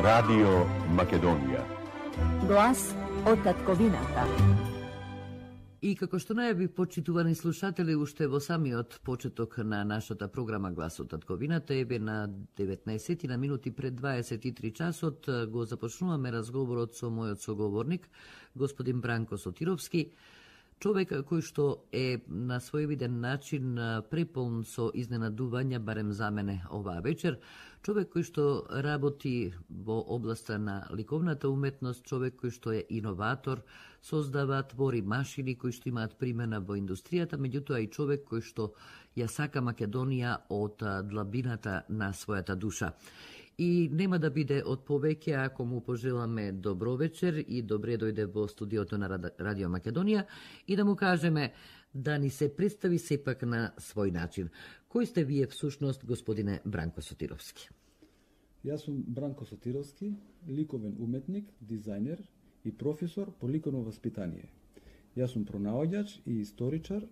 Radio Македонија. Глас од татковината. И како што најави, почитувани слушатели, уште во самиот почеток на нашата програма Глас од татковината, еве на 19 на минути пред 23 часот, го започнуваме разговорот со мојот соговорник, господин Бранко Сотировски, човек кој што е на своевиден начин преполн со изненадувања, барем за мене оваа вечер, човек кој што работи во областа на ликовната уметност, човек кој што е иноватор, создава, твори машини кои што имаат примена во индустријата, меѓутоа и човек кој што ја сака Македонија од длабината на својата душа. И нема да биде од повеќе ако му пожеламе добро вечер и добре дојде во студиото на Радио Македонија и да му кажеме да ни се представи сепак на свој начин. Кој сте вие всушност, господине Бранко Сотировски? Јас сум Бранко Сотировски, ликовен уметник, дизајнер и професор по ликовно воспитание. Јас сум пронаоѓач и историчар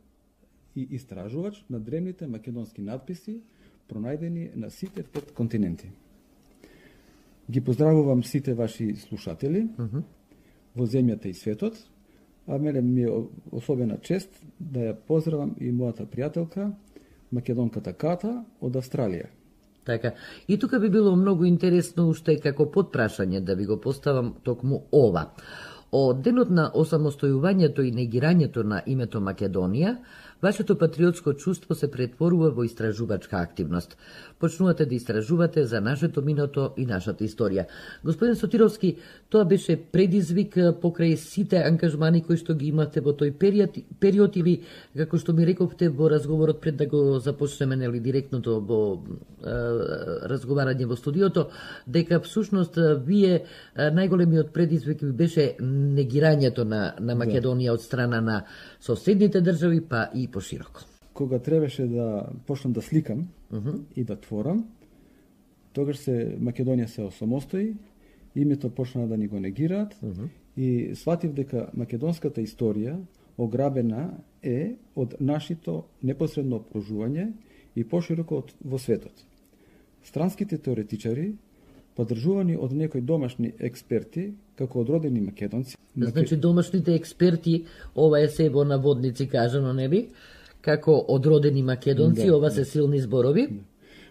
и истражувач на древните македонски надписи, пронајдени на сите 5 континенти. Ги поздравувам сите ваши слушатели во земјата и светот, а мене ми е особена чест да ја поздравам и мојата пријателка, македонката Ката од Австралија. Така, и тука би било многу интересно уште како подпрашање да ви го поставам токму ова. Од денот на осамостојувањето и негирањето на името Македонија, вашето патриотско чувство се претворува во истражувачка активност. Почнувате да истражувате за нашето минато и нашата историја. Господин Сотировски, тоа беше предизвик покрај сите ангажмани кои што ги имате во тој период или, како што ми рековте во разговорот пред да го започнеме нели директното во разговарање во студиото, дека всушност вие најголемиот предизвик ви беше негирањето на Македонија од страна на соседните држави, па и пошироко. Кога требаше да почнам да сликам и да творам, тогаш Македонија се осамостои, името почна да ни го негираат и сватив дека македонската историја ограбена е од нашето непосредно обкружување и пошироко во светот. Странските теоретичари, поддржувани од некои домашни експерти, како одродени македонци. Значи домашните експерти, ова е се во наводници кажано, нели? Како одродени македонци, ова се силни зборови.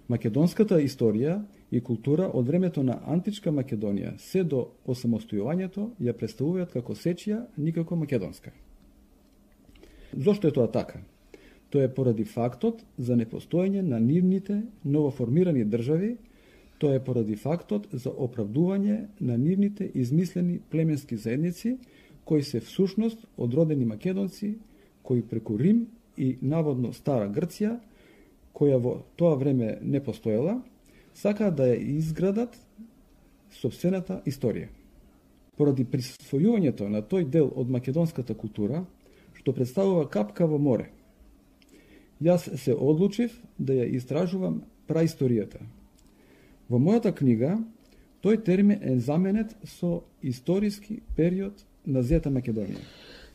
Македонската историја и култура од времето на античка Македонија се до осамостојувањето ја представуваат како сечија, никако македонска. Зошто е тоа така? Тоа е поради фактот за непостоење на нивните новоформирани држави. Тоа е поради фактот за оправдување на нивните измислени племенски заедници, кои се всушност одродени македонци, кои преку Рим и наводно Стара Грција, која во тоа време не постоела, сакаат да ја изградат сопствената историја. Поради присвојувањето на тој дел од македонската култура, што представува капка во море, јас се одлучив да ја истражувам праисторијата. Во мојата книга, тој термин е заменет со историски период на Зета Македонија.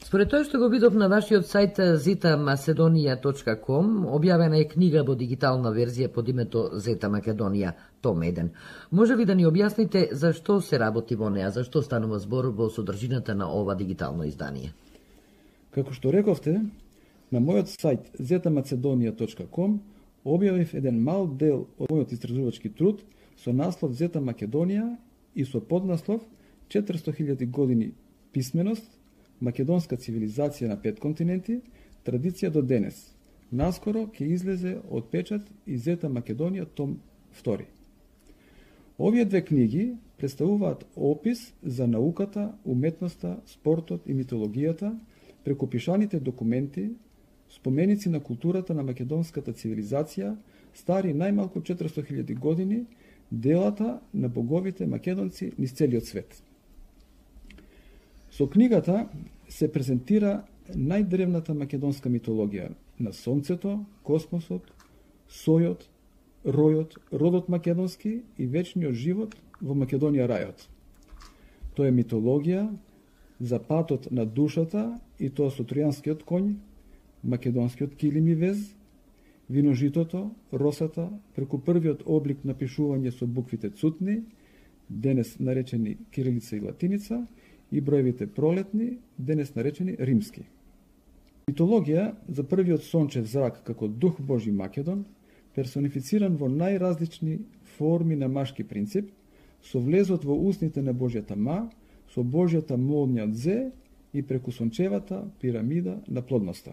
Според тоа што го видов на вашиот сајт zeta-macedonia.com, објавена е книга во дигитална верзија под името Зета Македонија, том 1. Може ли да ни објасните зашто се работи во неа, зашто станува збор во содржината на ова дигитално издание? Како што рековте, на мојот сајт zeta-macedonia.com објавив еден мал дел од мојот истражувачки труд со наслов Зета Македонија и со поднаслов 400.000 години писменост, македонска цивилизација на 5 континенти, традиција до денес. Наскоро ќе излезе од печат и Зета Македонија том 2. Овие две книги представуваат опис за науката, уметноста, спортот и митологијата преку пишаните документи, споменици на културата на македонската цивилизација, стари најмалку 400.000 години, делата на боговите македонци низ целиот свет. Со книгата се презентира најдревната македонска митологија на сонцето, космосот, сојот, ројот, родот македонски и вечниот живот во Македонија рајот. Тоа е митологија за патот на душата и тоа со тројанскиот коњ, македонскиот килим и вез, виножитото, росата, преку првиот облик на пишување со буквите цутни, денес наречени кирилица и латиница, и броевите пролетни, денес наречени римски. Митологија за првиот сончев зрак како дух Божи Македон, персонифициран во најразлични форми на машки принцип, со влезот во устните на Божјата ма, со Божјата молња дзе и преку сончевата пирамида на плодноста.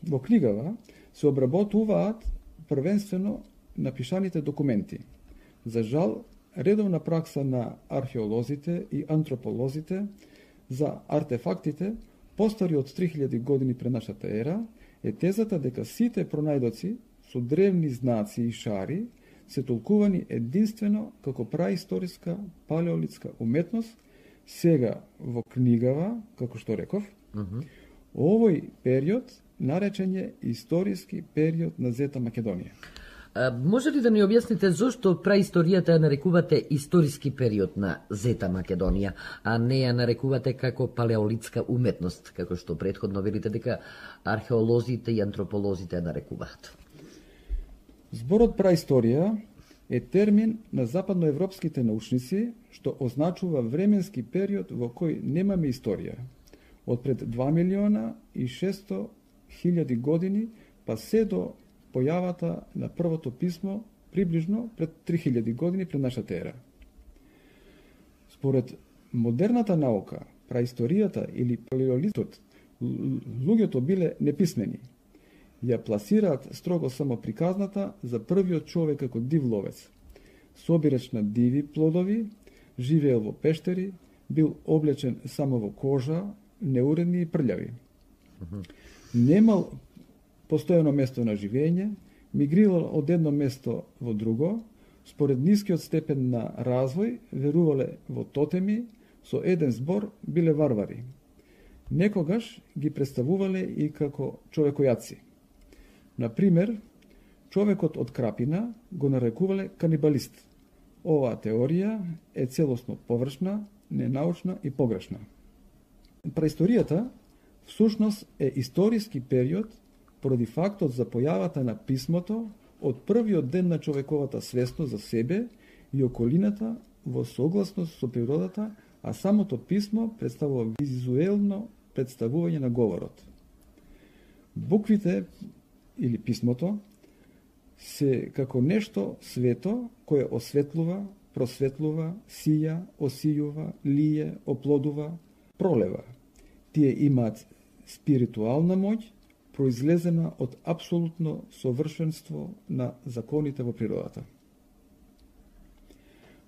Во книгава се обработуваат првенствено напишаните документи. За жал, редовна пракса на археолозите и антрополозите за артефактите постари од 3000 години пред нашата ера е тезата дека сите пронајдоци со древни знаци и шари се толкувани единствено како праисториска палеолитска уметност, сега во книгава, како што реков, овој период наречен е историски период на Зета Македонија. Може ли да ни објасните зошто праисторијата ја нарекувате историски период на Зета Македонија, а не ја нарекувате како палеолитска уметност, како што претходно велите дека археолозите и антрополозите ја нарекуваат? Зборот праисторија е термин на западноевропските научници што означува временски период во кој немаме историја, од пред 2 милиона и 600 хиљади години па се до појавата на првото писмо приближно пред 3000 години пред нашата ера. Според модерната наука, праисторијата или палеолитот, луѓето биле неписмени. Ја пласираат строго само приказната за првиот човек како див ловец. Собирач на диви плодови, живеел во пештери, бил облечен само во кожа, неуредни и прљави. Немал постојано место на живење, мигрирал од едно место во друго, според нискиот степен на развој, верувале во тотеми, со еден збор биле варвари. Некогаш ги представувале и како човекојаци. Например, човекот од Крапина го нарекувале канибалист. Оваа теорија е целосно површна, ненаучна и погрешна. Праисторијата всушност е историски период поради фактот за појавата на писмото од првиот ден на човековата свесност за себе и околината во согласност со природата, а самото писмо представува визуелно представување на говорот. Буквите или писмото се како нешто свето кое осветлува, просветлува, сија, осијува, лие, оплодува, пролева. Тие имаат спиритуална моќ, произлезена од апсолутно совршенство на законите во природата.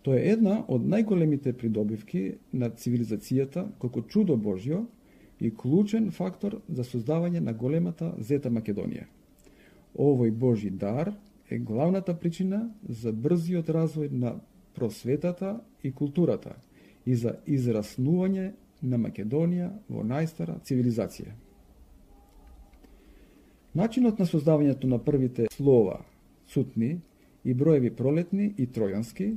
Тоа е една од најголемите придобивки на цивилизацијата како чудо Божјо и клучен фактор за создавање на големата Зета Македонија. Овој Божји дар е главната причина за брзиот развој на просветата и културата и за израснување на Македонија во најстара цивилизација. Начинот на создавањето на првите слова, цутни и броеви пролетни и тројански,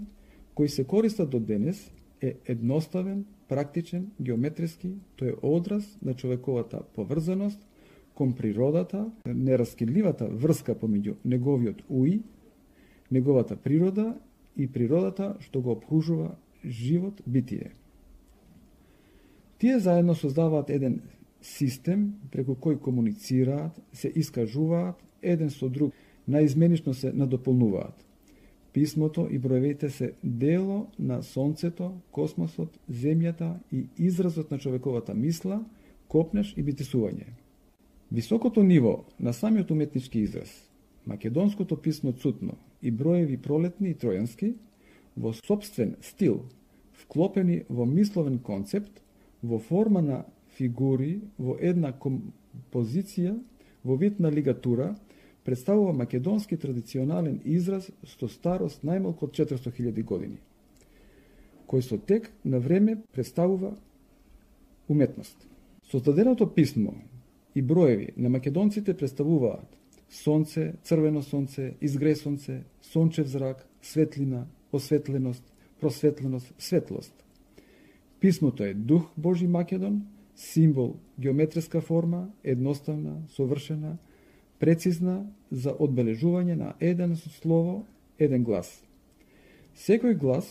кои се користат до денес, е едноставен, практичен, геометриски, тој е одраз на човековата поврзаност кон природата, нераскидливата врска помеѓу неговиот уј, неговата природа и природата што го опружува живот битие. Тие заедно создаваат еден систем преку кој комуницираат, се искажуваат, еден со друг наизменично се надополнуваат. Писмото и броевите се дело на сонцето, космосот, земјата и изразот на човековата мисла, копнеш и битисување. Високото ниво на самиот уметнички израз, македонското писмо цутно и броеви пролетни и тројански, во сопствен стил, вклопени во мисловен концепт, во форма на фигури, во една композиција, во вид на лигатура, представува македонски традиционален израз со старост најмалку од 400.000 години, кој со тек на време представува уметност. Создаденото писмо и броеви на македонците представуваат сонце, црвено сонце, изгресонце, сончев зрак, светлина, осветленост, просветленост, светлост. Писмото е дух Божи Македон, символ, геометриска форма, едноставна, совршена, прецизна за одбележување на еден слово, еден глас. Секој глас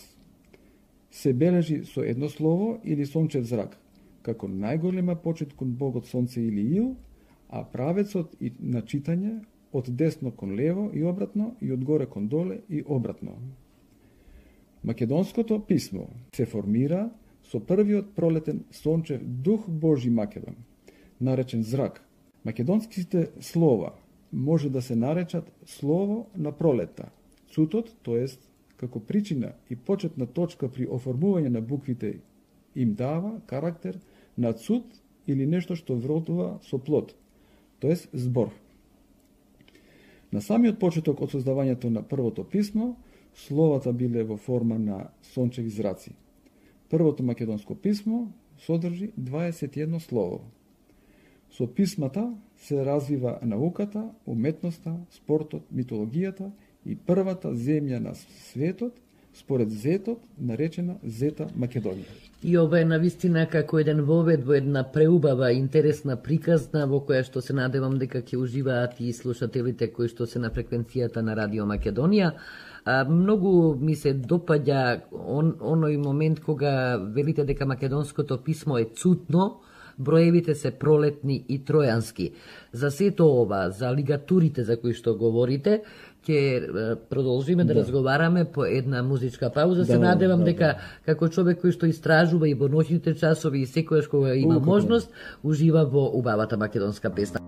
се бележи со едно слово или сончев зрак, како најголема почит кон богот Сонце или Ил, а правецот и на читање од десно кон лево и обратно и од горе кон доле и обратно. Македонското писмо се формира со првиот пролетен сончев дух Божи Македон, наречен зрак. Македонските слова може да се наречат слово на пролета. Цутот, тоест како причина и почетна точка при оформување на буквите, им дава карактер на цут или нешто што вродува со плод, тоест збор. На самиот почеток од создавањето на првото писмо, словата биле во форма на сончеви зраци. Првото македонско писмо содржи 21 слово. Со писмата се развива науката, уметноста, спортот, митологијата и првата земја на светот, според Зетот, наречена Зета Македонија. И ова е навистина како еден вовед во една преубава, интересна приказна, во која што се надевам дека ќе уживаат и слушателите кои што се на фреквенцијата на Радио Македонија. Многу ми се допаѓа оној момент кога велите дека македонското писмо е цутно, броевите се пролетни и тројански. За сето ова, за лигатурите за кои што говорите, ќе продолжиме да разговараме по една музичка пауза. Се надевам дека како човек кој што истражува и во ноќните часови и секојаш кога има можност, ужива во убавата македонска песна.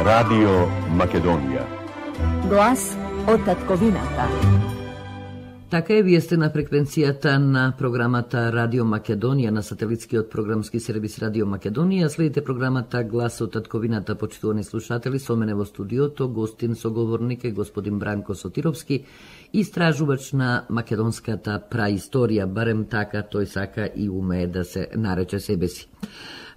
Radio Македонија. Глас од татковината. Така е, вие сте на фреквенцијата на програмата Радио Македонија на сателитскиот програмски сервис Радио Македонија. Следите програмата Глас од татковината, почитувани слушатели. Со мене во студиото гостин соговорник е господин Бранко Сотировски, истражувач на македонската праисторија, барем така тој сака и умее да се нарече себе си.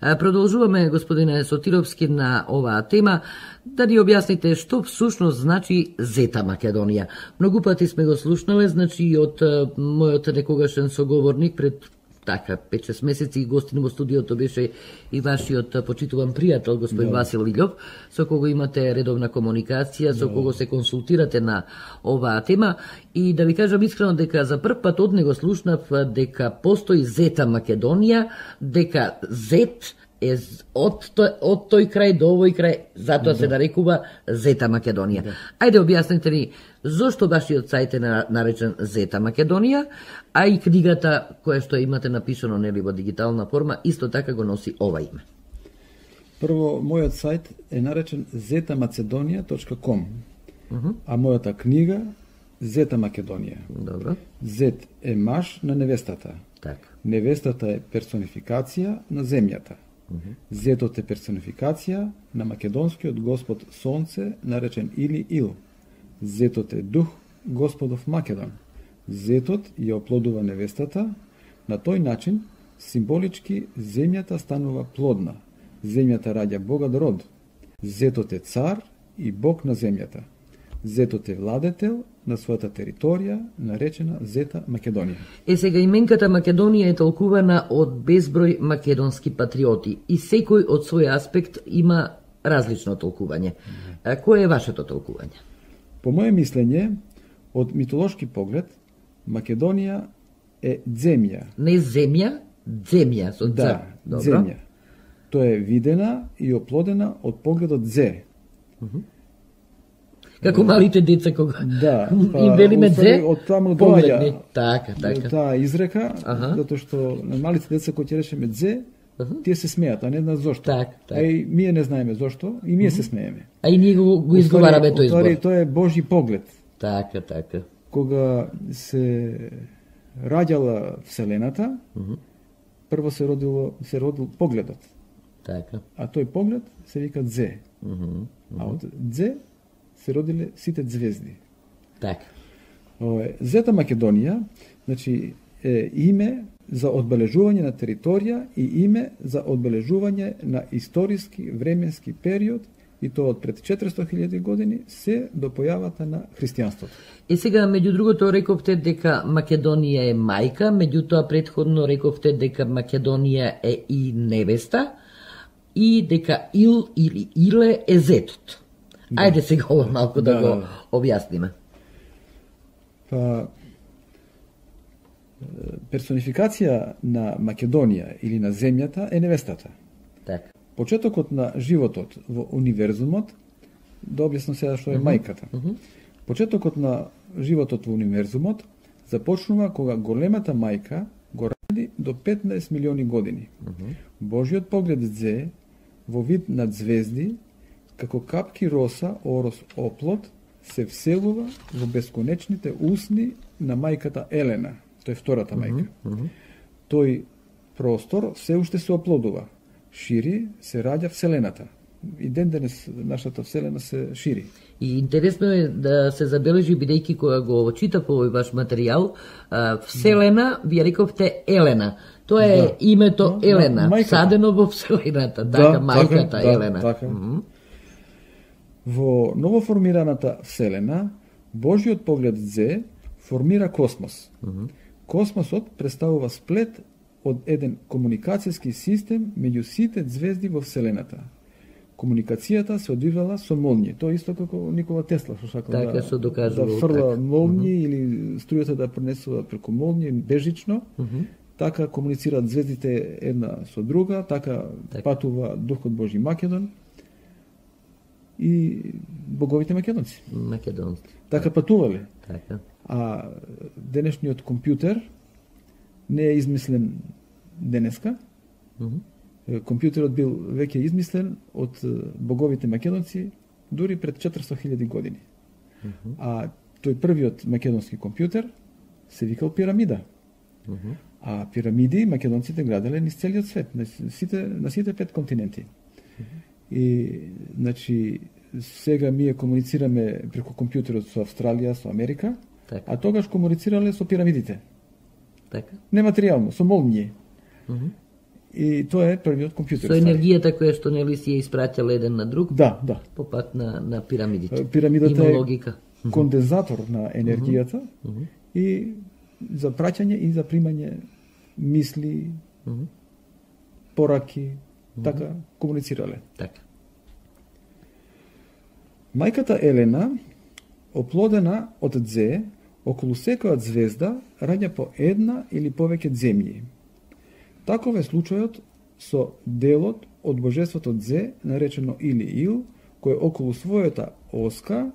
Продолжуваме, господине Сотировски, на оваа тема, да ни објасните што всушност значи Зета Македонија. Многу пати сме го слушнале, значи и од мојот некогашен соговорник пред 5-6 месеци и гостин во студиото беше и вашиот почитуван пријател, господин Васил Илјов, со кого имате редовна комуникација, со кого се консултирате на оваа тема. И да ви кажам искрено дека за прв пат од него слушнав дека постои Зета Македонија, дека Зет е од тој крај до овој крај, затоа се нарекува Зета Македонија. Ајде објаснете ни зошто вашиот сајт е наречен Зета Македонија, а и книгата која што имате напишано нели во дигитална форма исто така го носи ова име. Прво, мојот сајт е наречен zetamacedonija.com, а мојата книга Зета Македонија. Добро. Зет е маш на невестата. Така. Невестата е персонификација на земјата. Зетот е персонификација на македонскиот господ Сонце, наречен Или Ил. Зетот е дух Господов Македон. Зетот ја оплодува невестата, на тој начин символички земјата станува плодна. Земјата раѓа богат род. Зетот е цар и бог на земјата. Зетот е владетел на својата територија, наречена Зета Македонија. Сега именката Македонија е толкувана од безброј македонски патриоти и секој од свој аспект има различно толкување. Кој е вашето толкување? По моје мислење, од митолошки поглед, Македонија е земја. Не земја, земја со д. Да, земја. Тоа е видена и оплодена од погледот зе. Како малите деца кога им велиме зе, од таму погледни. доаѓа Така. таа изрека, затоа што на малите деца кои ќе речеме зе, тие се смеат, а не знаат зошто. Така. А и ние не знаеме зошто, и ние се смееме. А и ние го изговараме тој збор. Тоа е Божји поглед. Така. Кога се раѓала Вселената, прво се родил погледот. Така. А тој поглед се вика Дзе. А од Дзе се родиле сите звезди. Така. Зета Македонија, значи, е име за одбележување на територија и име за одбележување на историски временски период, и тоа од пред 400.000 години се до појавата на христијанството. И сега, меѓу другото, рековте дека Македонија е мајка, меѓутоа предходно рековте дека Македонија е и невеста и дека Ил или Иле е зетот. Ајде сега ова малку да го објасниме. Па, персонификација на Македонија или на земјата е невестата. Така. Почетокот на животот во универзумот, да објаснам сега што е мајката. Почетокот на животот во универзумот започнува кога големата мајка го ради до 15 милиони години. Божиот поглед Дзе во вид на звезди, како капки роса, орос, оплод, се вселува во бесконечните усни на мајката Елена. Тој е втората мајка. Тој простор се уште се оплодува. Шири, се раѓа Вселената. И ден денес нашата Вселена се шири. И интересно е да се забележи, бидејќи кога го читав овој ваш материјал, Вселена, вие рековте Елена. Тоа е името Елена, садено во Вселената, така, мајката Елена. Така. Во новоформираната Вселена, Божиот поглед Дзе формира космос. Космосот представува сплет од еден комуникацијски систем меѓу сите звезди во Вселената. Комуникацијата се одвивала со молњи. Тоа исто како Никола Тесла, што сакал да фрла молњи или струјата да пренесува преку молњи бежично. Така комуницираат звездите една со друга, така патува Духот Божи Македон и боговите македонци. Така патувале. Така. А денешниот компјутер не е измислен денеска. Компјутерот бил веќе измислен од боговите македонци дури пред 400.000 години. А тој првиот македонски компјутер се викал пирамида. А пирамиди македонците граделе низ целиот свет, на сите 5 континенти. И, значи, сега ние комуницираме преку компјутерот со Австралија, со Америка, така. А тогаш комуницирале со пирамидите. Така. Нематеријално, со молњи. И тоа е првиот компјутер. Со енергијата која што нели си ја испраќала еден на друг. Да, да. По пат на пирамидите. Пирамидата има логика. Кондензатор на енергијата и за праќање и за примање мисли, пораки, така комуницирале. Така. Мајката Елена, оплодена од Дзе, околу секоја звезда раѓа по една или повеќе земји. Таков е случајот со делот од божеството Дзе, наречено Или-Ил, кој околу својата оска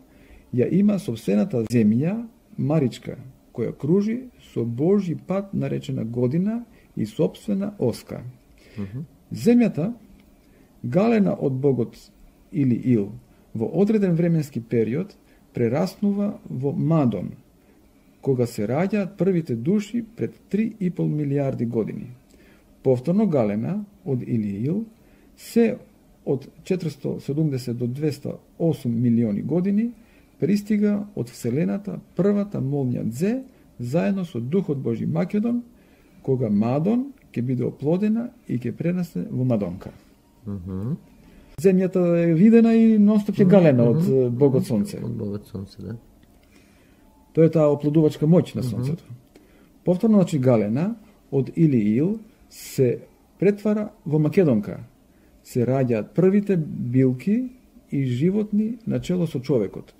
ја има собствената земја, Маричка, која кружи со Божји пат, наречена година и собствена оска. Земјата, галена од богот Или-Ил, во одреден временски период, прераснува во Мадон, кога се раѓаат првите души пред 3,5 милиарди години. Повторно галена од Или-Ил се од 470 до 208 милиони години пристига од Вселената првата молња Дзе заедно со Духот Божи Македон, кога Мадон ќе биде оплодена и ќе пренесе во Мадонка. Земјата е видена и нонстоп е галена од Богот Сонце. Од Богот Сонце, да. Тоа е таа оплодувачка моќ на Сонцето. Повторно, значи, галена од Или-Ил се претвара во Македонка. Се раѓаат првите билки и животни начело со човекот.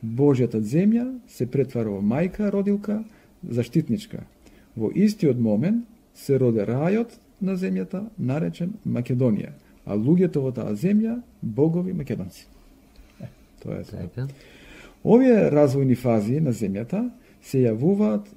Божјата земја се претвара во мајка, родилка, заштитничка. Во истиот момент се роде рајот на земјата, наречен Македонија, а луѓето во таа земја богови македонци. Тоа е Така. Овие развојни фази на земјата се јавуваат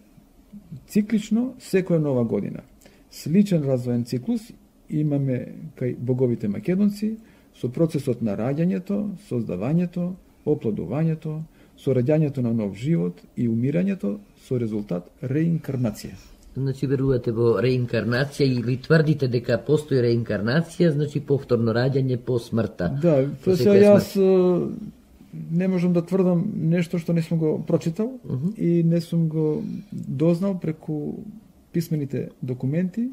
циклично секоја нова година. Сличен развоен циклус имаме кај боговите македонци со процесот на раѓањето, создавањето, оплодувањето, со раѓањето на нов живот и умирањето со резултат реинкарнација. Значи верувате во реинкарнација или тврдите дека постои реинкарнација, значи повторно раѓање по смртта. Да, По тоа секоја јас не можам да тврдам нешто што не сум го прочитал и не сум го дознал преку писмените документи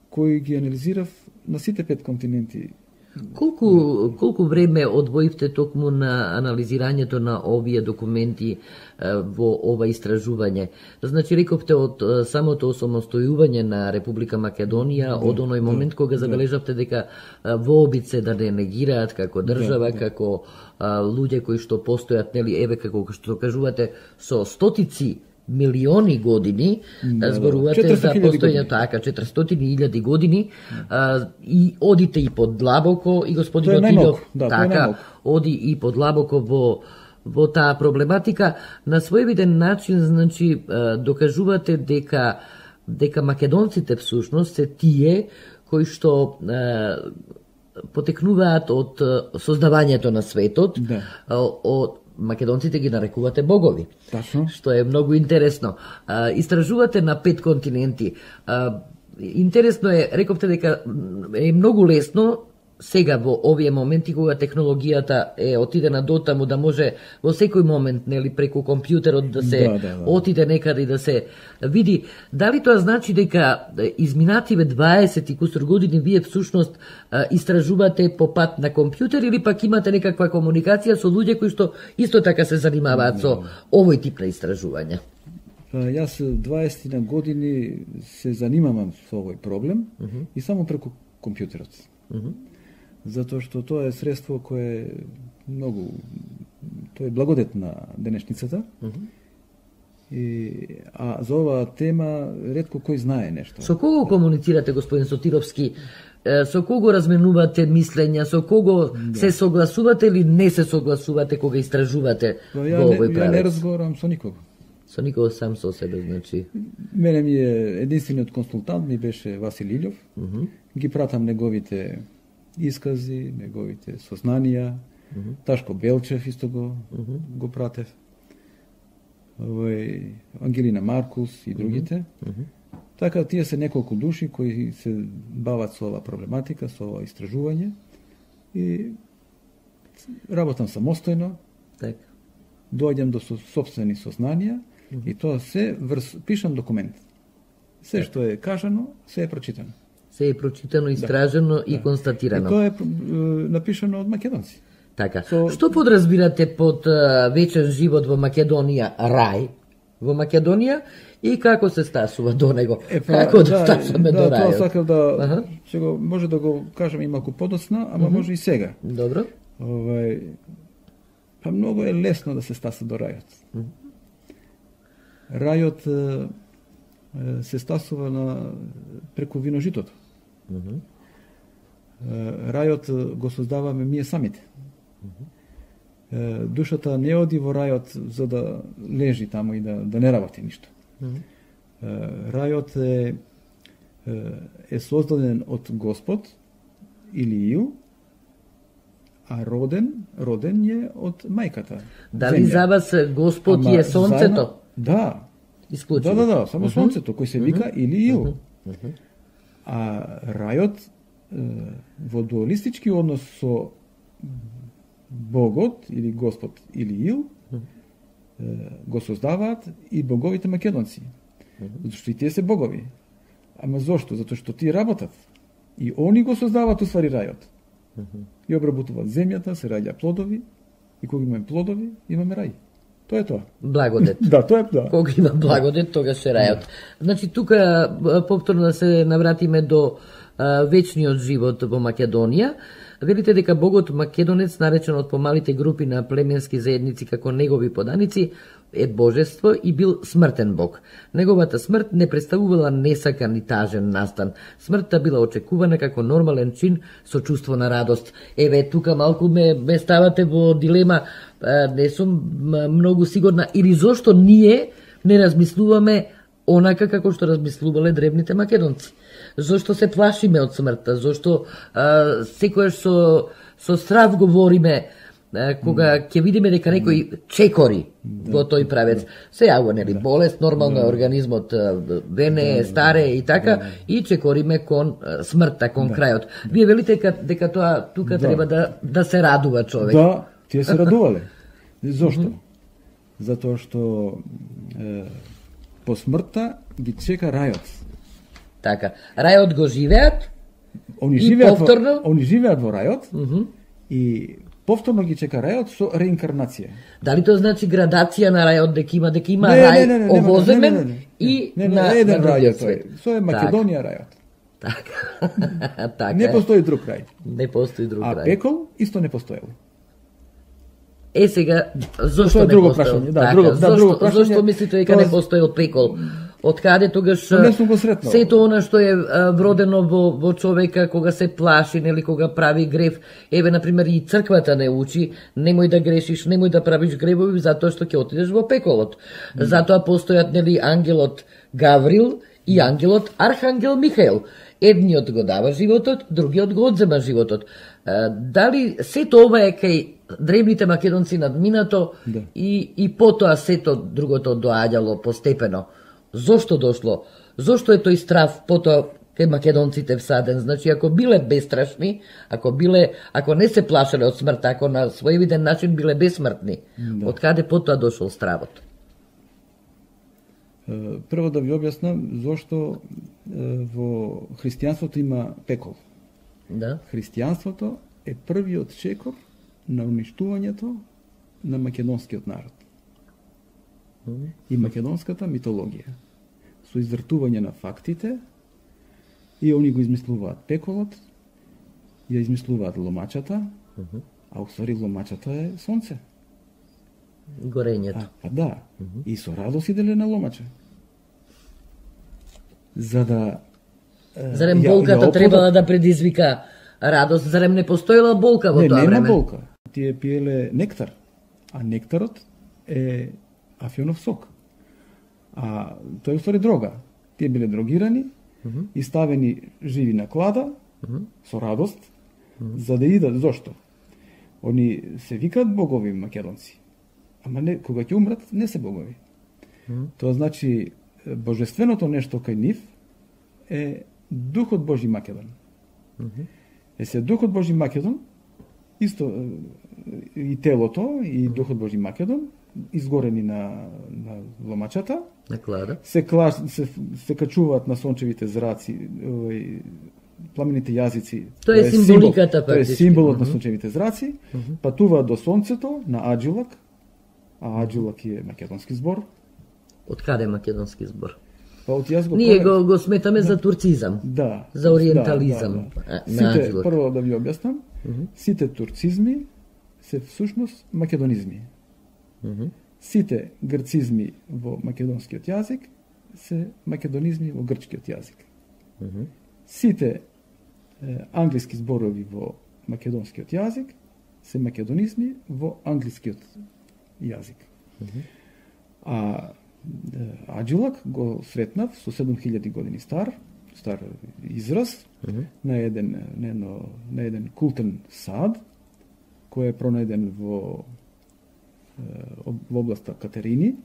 кои ги анализирав на сите 5 континенти. Колку време одвоивте токму на анализирањето на овие документи во ова истражување? Значи, рековте од самото осамостојување на Република Македонија, од оној момент кога забележавте дека вообице да не негираат како држава, како луѓе кои што постојат, нели, еве како што кажувате, со стотици милиони години, зборувате за постојање така, 400.000 години, и одите и подлабоко, и господинот Илјов така, оди и подлабоко во таа проблематика. На своевиден начин, значи, докажувате дека македонците всушност се тие кои што потекнуваат од создавањето на светот, од македонците ги нарекувате богови. Тачно. Што е многу интересно. Истражувате на 5 континенти. Интересно е, рековте дека е многу лесно сега во овие моменти кога технологијата е отидена дотаму да може во секој момент, нели, преку компјутерот да се отиде некаде и да се види. Дали тоа значи дека изминативе 20 и кусур години вие всушност истражувате по пат на компјутер или пак имате некаква комуникација со луѓе кои што исто така се занимаваат со овој тип на истражување? Јас 20 на години се занимавам со овој проблем и само преку компјутерот. Затоа што тоа е средство кое е многу, тоа е благодет на денешницата. А за оваа тема ретко кој знае нешто. Со кого комуницирате, господин Сотировски? Со кого разменувате мислења, со кого се согласувате или не се согласувате кога истражувате во овој правец? Ја не разговарам со никого. Со никого, сам со себе, значи. Мене ми е единствениот консултант ми беше Васил Илјов. Ги пратам неговите искази, неговите сознанија Ташко Белчев исто го пратев. Ангелина Маркус и другите. Така, тие се неколку души кои се бават со ова проблематика, со ова истражување и работам самостојно, доаѓам до сопствени сознанија и тоа се пишам документ. Се што е кажано, се е прочитано. Се е прочитано, истражено и констатирано. И тоа е напишано од македонци. Така. Што подразбирате под вечен живот во Македонија, рај во Македонија и како се стасува до него? Како да стасаме до рајот? Тоа сакав да може да го кажам и малку подоцна, ама може и сега. Добро. Па многу е лесно да се стаса до рајот. Рајот се стасува преку виножитото. Рајот го создаваме ние самите. Душата не оди во рајот за да лежи таму и да не работи ништо. Рајот е создаден од Господ или Ил, а роден е од мајката. Дали за вас Господ е сонцето? Да. Исклучиво. Да, само сонцето кој се вика или Ил. А рајот во дуалистички однос со Богот или Господ или Ил го создаваат и боговите македонци. Зашто и тие се богови. Ама зошто? Затоа што тие работат. И они го создаваат уствари рајот. И обработуваат земјата, се раѓа плодови, и кога имаме плодови, имаме рај. Тоа е тоа. Благодет. Да, тоа е тоа. Кога има благодет, тогаш е рајот. Значи, тука повторно да се навратиме до вечниот живот во Македонија. Велите дека богот македонец, наречен од помалите групи на племенски заедници како негови поданици, е божество и бил смртен бог. Неговата смрт не представувала несакан и тажен настан. Смртта била очекувана како нормален чин со чувство на радост. Еве, тука малку ме ставате во дилема, не сум многу сигурна, или зошто ние не размислуваме онака како што размислувале древните македонци. Зошто се плашиме од смртта, зошто секојаш со страв говориме кога ќе видиме дека некој чекори во тој правец. Се јавува, нели, болест, нормално е организмот вене, старе и така, и чекориме кон смртта, кон крајот. Вие велите дека тоа тука треба да се радува човек. Да, тие се радувале. Зошто? Затоа што по смртта ги чека рајот. Така, рајот го живеат, Они живеат во рајот и повторно ги чека рајот со реинкарнација. Дали тоа значи градација на рајот, дека има рај овоземен и на еден другиот рај свет? Со е Македонија рајот. Така. Не постои друг рај. Не постои друг рај. А пекол исто не постоел. Сега, зошто Тоа е не друго постоел? прашање, да, Така, друго прашање. Зошто мислите дека не постоел пекол? Од каде тогаш Не сум го сретнал. сето она што е вродено во човека кога се плаши, нели, кога прави грев. Еве, например, и црквата не учи, немој да грешиш, немој да правиш гревови, затоа што ќе отидеш во пеколот. Затоа постојат, нели, ангелот Гаврил и ангелот Архангел Михаел. Едниот го дава животот, другиот го одзема животот. Дали сето ова е кај древните македонци надминато и потоа сето другото доаѓало постепено? Зошто дошло? Зошто е тој страв потоа кај македонците всаден? Значи, ако биле бестрашни, ако не се плашеле од смрт, ако на своевиден начин биле бесмртни, од каде потоа дошол стравот? Прво да ви објаснам зошто во христијанството има пекол. Да. Христијанството е првиот чекор на уништувањето на македонскиот народ. И македонската митологија. Со извртување на фактите, и они го измислуваат пеколот, ја измислуваат ломачата, а устари ломачата е сонце. Горењето. Да. И со радост иделе на ломача. За да... Зарем болката требала да предизвика радост? Зарем не постоела болка во тоа време? Не, нема болка. Тие пиеле нектар. А нектарот е афионов сок. А тој е устари дрога. Тие биле дрогирани и ставени живи на клада со радост, за да идат. Зошто? Они се викаат богови македонци. Ама не, кога ќе умрат, не се богови. Тоа значи, божественото нешто кај нив е Духот Божи Македон. Се Духот Божи Македон, исто и телото, и Духот Божи Македон, изгорени на ломачата, На клада. се качуваат на сончевите зраци, пламените јазици. Тоа е символиката, тоа е символот на сончевите зраци. Патуваат до сонцето на Аджилак, а Аджилак е македонски збор. Од каде македонски збор? Па од јас Ние го сметаме за турцизам. Да. За ориентализам. Да. Сите, прво да ви објаснам, сите турцизми се всушност македонизми. Сите грцизми во македонскиот јазик се македонизми во грчкиот јазик. Сите англиски зборови во македонскиот јазик се македонизми во англискиот јазик. А Аджилак го сретнав со 7000 години стар израз на еден култен сад кој е пронајден во областа Катерини,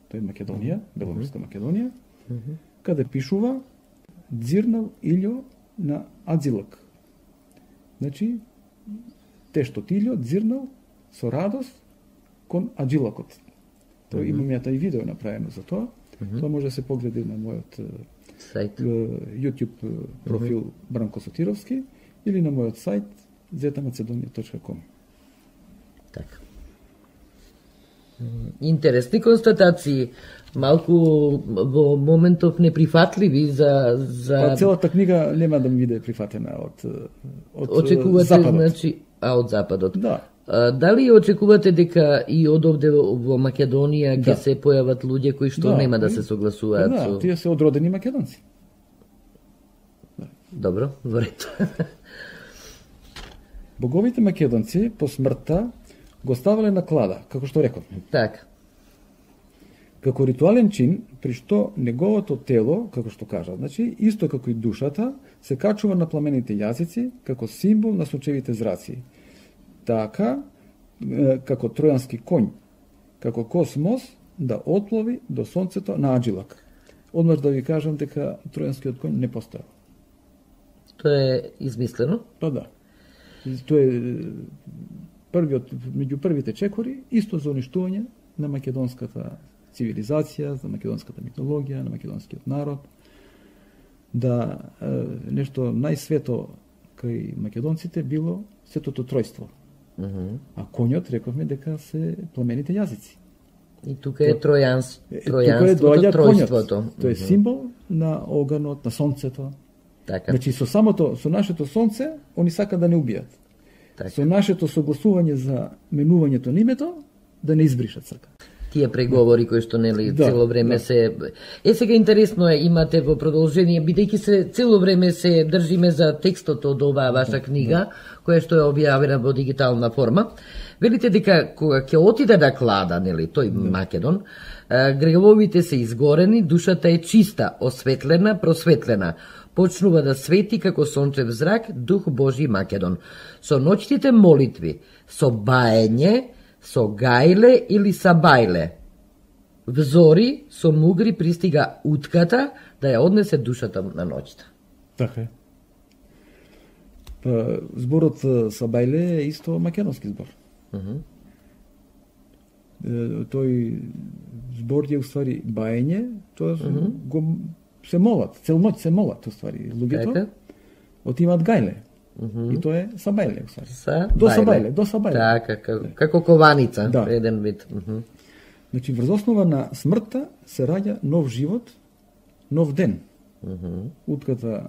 тоа е Македонија, Беломорска Македонија, каде пишува дзирнал Илјо на Адзилак. Значи, тештот Илјо дзирнал со радост кон Аджилакот. Тоа имам ја тај видео направено за тоа. Тоа може да се погледа на мојот Сайт. YouTube профил Бранко Сотировски или на мојот сайт zmacedonia.com. Така. Интересни констатации, малку во моментов неприфатливи за Па целата книга нема да ми биде прифатена од очекувате, Западот. значи, од Западот. Да. Дали очекувате дека и од овде во Македонија ќе Да. се појават луѓе кои што нема да се согласуваат Да, со... тие се одродени македонци. Добро, во ред. Боговите македонци по смртта го ставале на клада, како што реков. Така. Како ритуален чин, при што неговото тело, како што кажа, значи, исто како и душата, се качува на пламените јазици како символ на сончевите зраци. Така, како тројански конј, како космос, да отплови до сонцето на Аджилак. Одмаш да ви кажам дека тројанскиот конј не постоја. Тоа е измислено. Па да. Тоа е меѓу првите чекори, исто за уништување на македонската цивилизација, за македонската митологија, на македонскиот народ. Да нешто најсвето кај македонците било светото тројство. А конјот рековме дека се пламените јазици. И тука е тројанството, доаѓа тројството. конјот. Тоа е символ на оганот, на сонцето. Така. Значи со нашето сонце, они сака да не убијат. Така. Со нашето согласување за менувањето на името, да не избришат сака. Тие преговори кои што нели Да, цело време да. се сега интересно е имате во продолжение бидејќи се цело време се држиме за текстот од оваа ваша книга која што е објавена во дигитална форма. Велите дека кога ќе отиде да клада, нели, тој Македон, гревовите се изгорени, душата е чиста, осветлена, просветлена. Почнува да свети како сончев зрак, дух Божи Македон. Со ноќните молитви, со баење, со гајле или са бајле. Взори со мугри пристига утката да ја однесе душата на ноќта. Така е. Па, зборот Сабајле е исто македонски збор. Тој збор е уствари баење, тоа го се молат, цел ноќ се молат уствари луѓето. Така? Отиваат гајле. И тоа е Сабајле уствари. До Сабајле. Така, како кованица, Да. еден вид. Значи, врз основа на смртта се раѓа нов живот, нов ден. Утката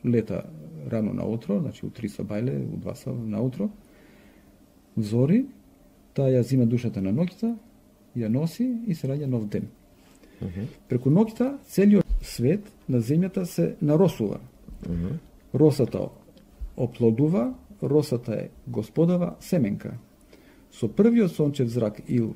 лета рано наутро, значи у 3 Сабајле, у 2 наутро, зори, таа ја зима душата на ноќта, ја носи и се раѓа нов ден. Преку ноќта целиот свет на земјата се наросува. Росата оплодува, росата е господава семенка. Со првиот сончев зрак Ил,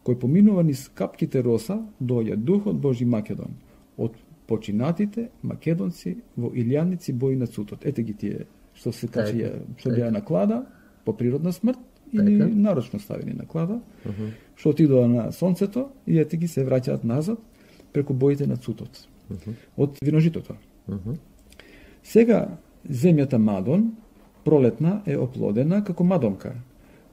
кој поминува низ капките роса, доаѓа Духот Божи Македон, од починатите македонци во илјаници бои на цутот. Ете ги тие што се качија, што беа на клада, по природна смрт или нарочно ставени на клава, што отидоа на сонцето и ете ги се враќаат назад преку боите на цутот од виножитото. Сега земјата Мадон пролетна е оплодена како мадонка,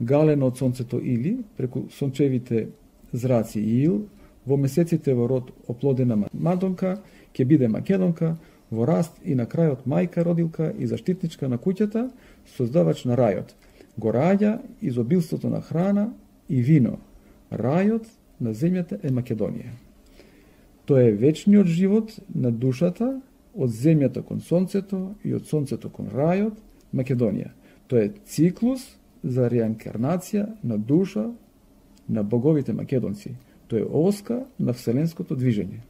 галена од сонцето или преку сончевите зраци ил, во месеците во род оплодена мадонка ќе биде македонка, во раст и на крајот мајка родилка и заштитничка на куќата, создавач на рајот. Го раѓа изобилството на храна и вино. Рајот на земјата е Македонија. Тоа е вечниот живот на душата од земјата кон сонцето и од сонцето кон рајот, Македонија. Тоа е циклус за реинкарнација на душа на боговите македонци. Тоа е оска на вселенското движење.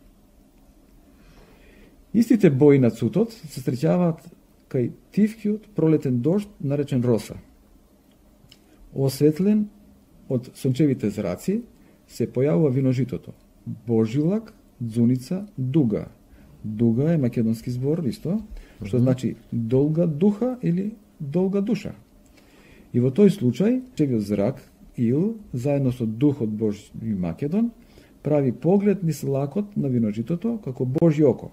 Истите бои на цутот се среќаваат кај тивкиот пролетен дожд наречен роса. Осветлен од сончевите зраци се појавува виножитото. Божилак, дзуница, дуга. Дуга е македонски збор исто, што значи долга духа или долга душа. И во тој случај, чевиот зрак, ил, заедно со духот Божји Македон, прави поглед низ лакот на виножитото како Божји око.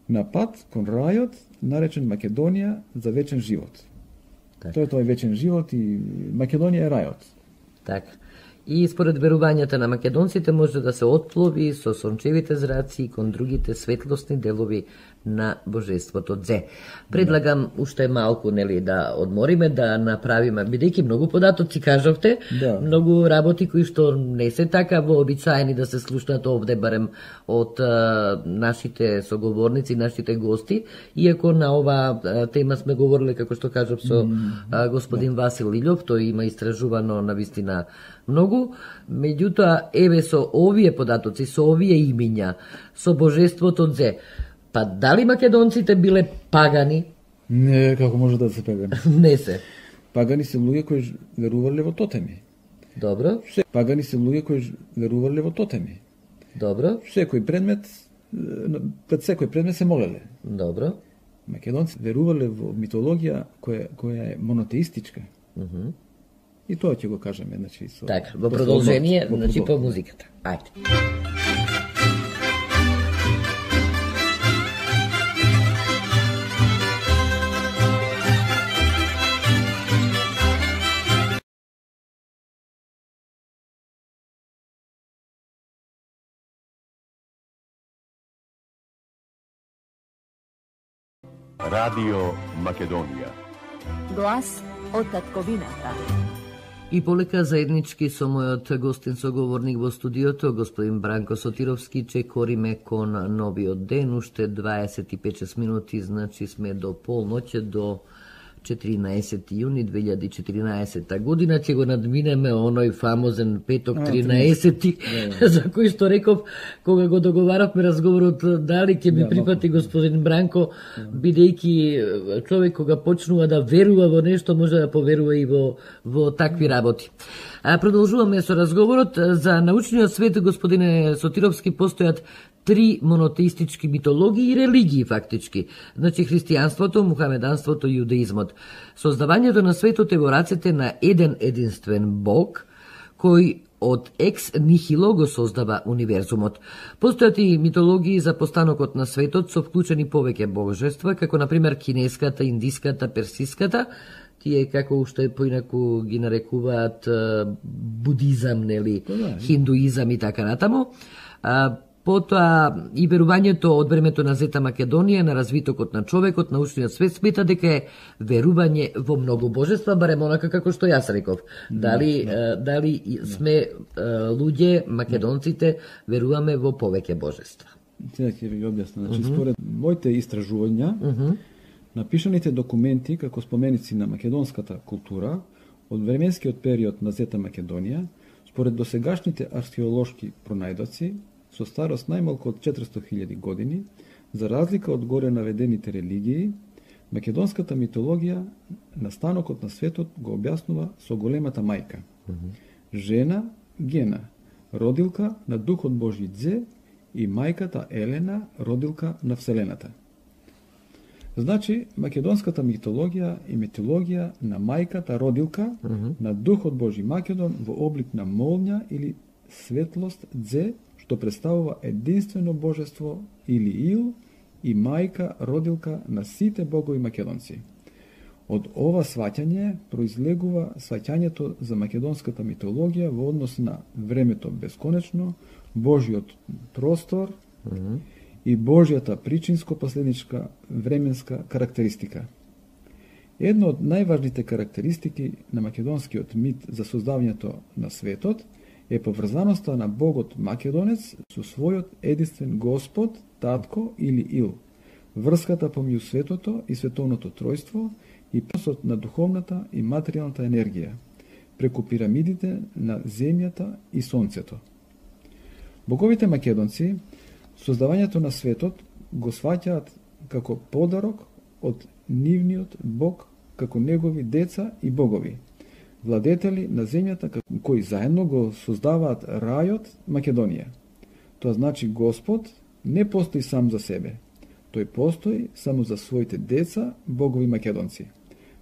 На пат кон рајот, наречен Македонија за вечен живот. Тоа е тој вечен живот и Македонија е рајот. Така. И според верувањата на македонците може да се отплови со сончевите зраци и кон другите светлосни делови на божеството Дзе. Предлагам уште малку да одмориме, да направиме, бидејќи многу податоци кажавте, многу работи кои што не се така вообичаени да се слушнат овде, барем од нашите соговорници, нашите гости, иако на оваа тема сме говорили, како што кажав, со господин Васил Илјов, тој има истражувано навистина многу, меѓутоа, еве со овие податоци, со овие имиња, со божеството Дзе, па дали македонците биле пагани? Не, како може да се пагани? Не се. Пагани се луѓе кои верувале во тотеми. Добро. Пагани се луѓе кои верувале во тотеми. Добро. Секој предмет, пред секој предмет се молеле. Добро. Македонци верувале во митологија која е монотеистичка. И тоа ќе го кажеме, значи со така, во продолжение, значи по музиката. Ајде. Radio Македонија. Глас од татковината. И полека заеднички со мојот гостин соговорник во студиото, господин Бранко Сотировски, чекориме кон новиот ден, уште 25 минути, значи сме до полноќе, до 14 јуни 2014 година, ќе го надминеме оној фамозен петок 13 за кој што реков, кога го договаравме разговорот, дали ќе ми припати господин Бранко, бидејќи човек кога почнува да верува во нешто, може да поверува и во такви работи. Продолжуваме со разговорот. За научниот свет, господине Сотировски, постојат три монотеистички митологии и религии фактички. Значи христијанството, мухамеданството и јудеизмот. Создавањето на светот е во рацете на еден единствен Бог, кој од екс нихило го создава универзумот. Постојат и митологии за постанокот на светот со вклучени повеќе божества, како например кинеската, индиската, персиската, тие како уште поинаку ги нарекуваат будизам, нели, хиндуизам и така натаму. Потоа и верувањето од времето на Зета Македонија, на развитокот на човекот, научниот свет смета дека е верување во многу божества, барем онака како што јас реков. Дали сме луѓе, македонците, веруваме во повеќе божества? Сега ќе ви објаснам. Значи, според моите истражувања, напишаните документи како споменици на македонската култура од временскиот период на Зета Македонија, според досегашните археолошки пронајдоци, со старост најмалку од 400.000 години, за разлика од горе наведените религии, македонската митологија настанокот на светот го објаснува со големата мајка. Жена Гена, родилка на Духот Божји Дзе, и мајката Елена, родилка на Вселената. Значи, македонската митологија и митологија на мајката родилка на Духот Божи Македон во облик на молња или светлост дзе, што представува единствено божество или Ил и мајка родилка на сите богови македонци. Од ова сваќање произлегува сваќањето за македонската митологија во однос на времето бесконечно, Божиот простор и Божјата причинско-последничка временска карактеристика. Една од најважните карактеристики на македонскиот мит за создавањето на светот е поврзаноста на богот македонец со својот единствен Господ, Татко или Ил, врската помеѓу светото и световното тројство и преносот на духовната и материјалната енергија преку пирамидите на земјата и сонцето. Боговите македонци создавањето на светот го сваќаат како подарок од нивниот Бог, како негови деца и богови, владетели на земјата кои заедно го создаваат рајот Македонија. Тоа значи Господ не постои сам за себе. Тој постои само за своите деца, богови македонци.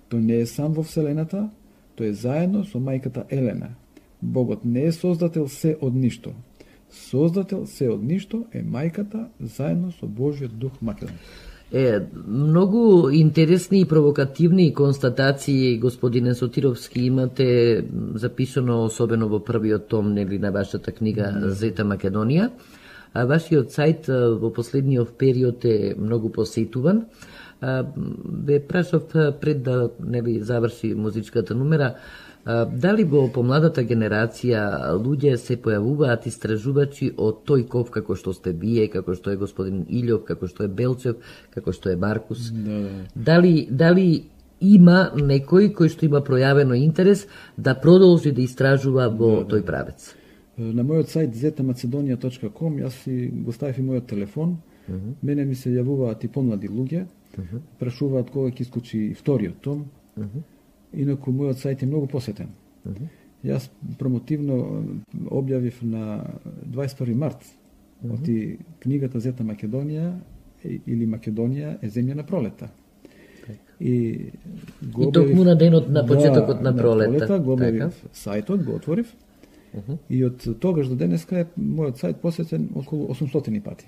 Тој не е сам во Вселената, тој е заедно со мајката Елена. Богот не е создател се од ништо. Создател се од ништо е мајката заедно со Божиот Дух Македон. Многу интересни и провокативни констатации, господине Сотировски, имате записано особено во првиот том на вашата книга Зета Македонија. А вашиот сајт во последниот период е многу посетуван. Ве прашав пред да заврши музичката номера, дали во помладата генерација луѓе се појавуваат истражувачи од тој ков како што сте вие, како што е господин Илјов, како што е Белчев, како што е Маркус? Дали има некој кој што има пројавено интерес да продолжи да истражува во тој правец? На мојот сајт zetamacedonija.com јас си го ставив и мојот телефон. Мене ми се јавуваат и помлади луѓе, прашуваат кога ќе исклучи вториот том. Инаку мојот сајт е многу посетен. Јас промотивно објавив на 21 март оти книгата Зета Македонија или Македонија е земја на пролета. И токму на денот на почетокот на пролета. Го објавив сајтот, го отворив. И од тогаш до денеска е мојот сајт посетен околу 800 пати.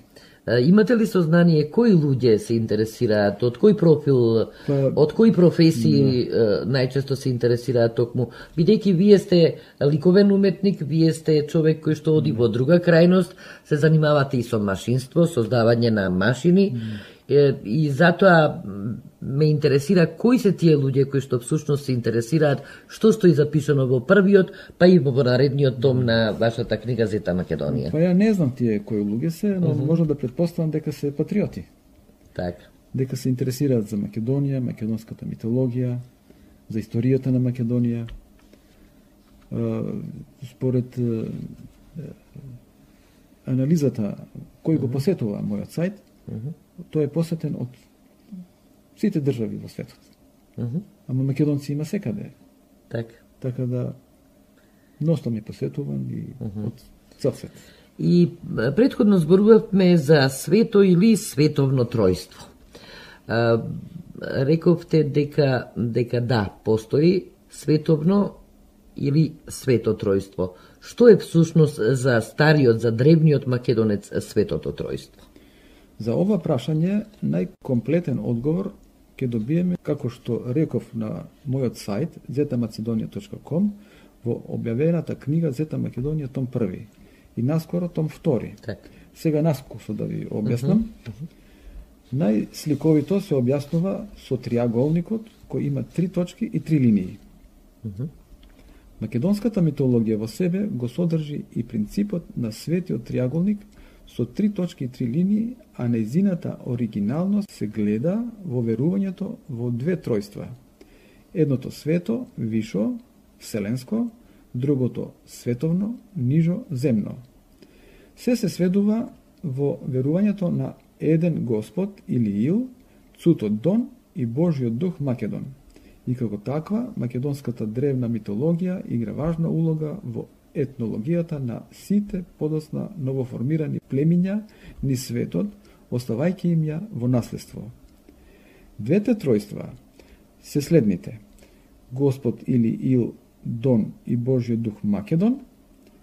Имате ли сознание кои луѓе се интересираат, од кој профил, од кои професии најчесто се интересираат токму? Бидејќи вие сте ликовен уметник, вие сте човек кој што оди во друга крајност, се занимавате и со машинство, создавање на машини, и затоа ме интересира кои се тие луѓе кои што всушност се интересираат што стои запишано во првиот, па и во наредниот том на вашата книга Зета Македонија. Па ја не знам тие кои луѓе се, но можам да претпоставам дека се патриоти. Така. Дека се интересираат за Македонија, македонската митологија, за историјата на Македонија. Според анализата кој го посетува мојот сајт, тој е посетен од сите држави во светот. Ама македонци има секаде. Така да ностом е посетуван и од цел свет. И претходно зборувавме за свето или световно тројство. Рековте дека да, постои световно или свето тројство. Што е всушност за стариот, за древниот македонец светото тројство? За ова прашање најкомплетен одговор ќе добиеме, како што реков на мојот сајт zetamacedonija.com во објавената книга Зета Македонија том 1 и наскоро том 2. Сега наскусо да ви објаснам. Најсликовито се објаснува со триаголникот кој има 3 точки и 3 линии. Македонската митологија во себе го содржи и принципот на светиот триаголник со 3 точки и 3 линии, а нејзината оригиналност се гледа во верувањето во 2 тројства. Едното свето, вишо, вселенско, другото световно, нижо, земно. Се сведува во верувањето на еден Господ или Ил, Цутот Дон и Божиот Дух Македон. И како таква, македонската древна митологија игра важна улога во етнологијата на сите подосна новоформирани племиња низ светот, оставајќи им ја во наследство. Двете тројства се следните: Господ или Ил Дон и Божиот дух Македон,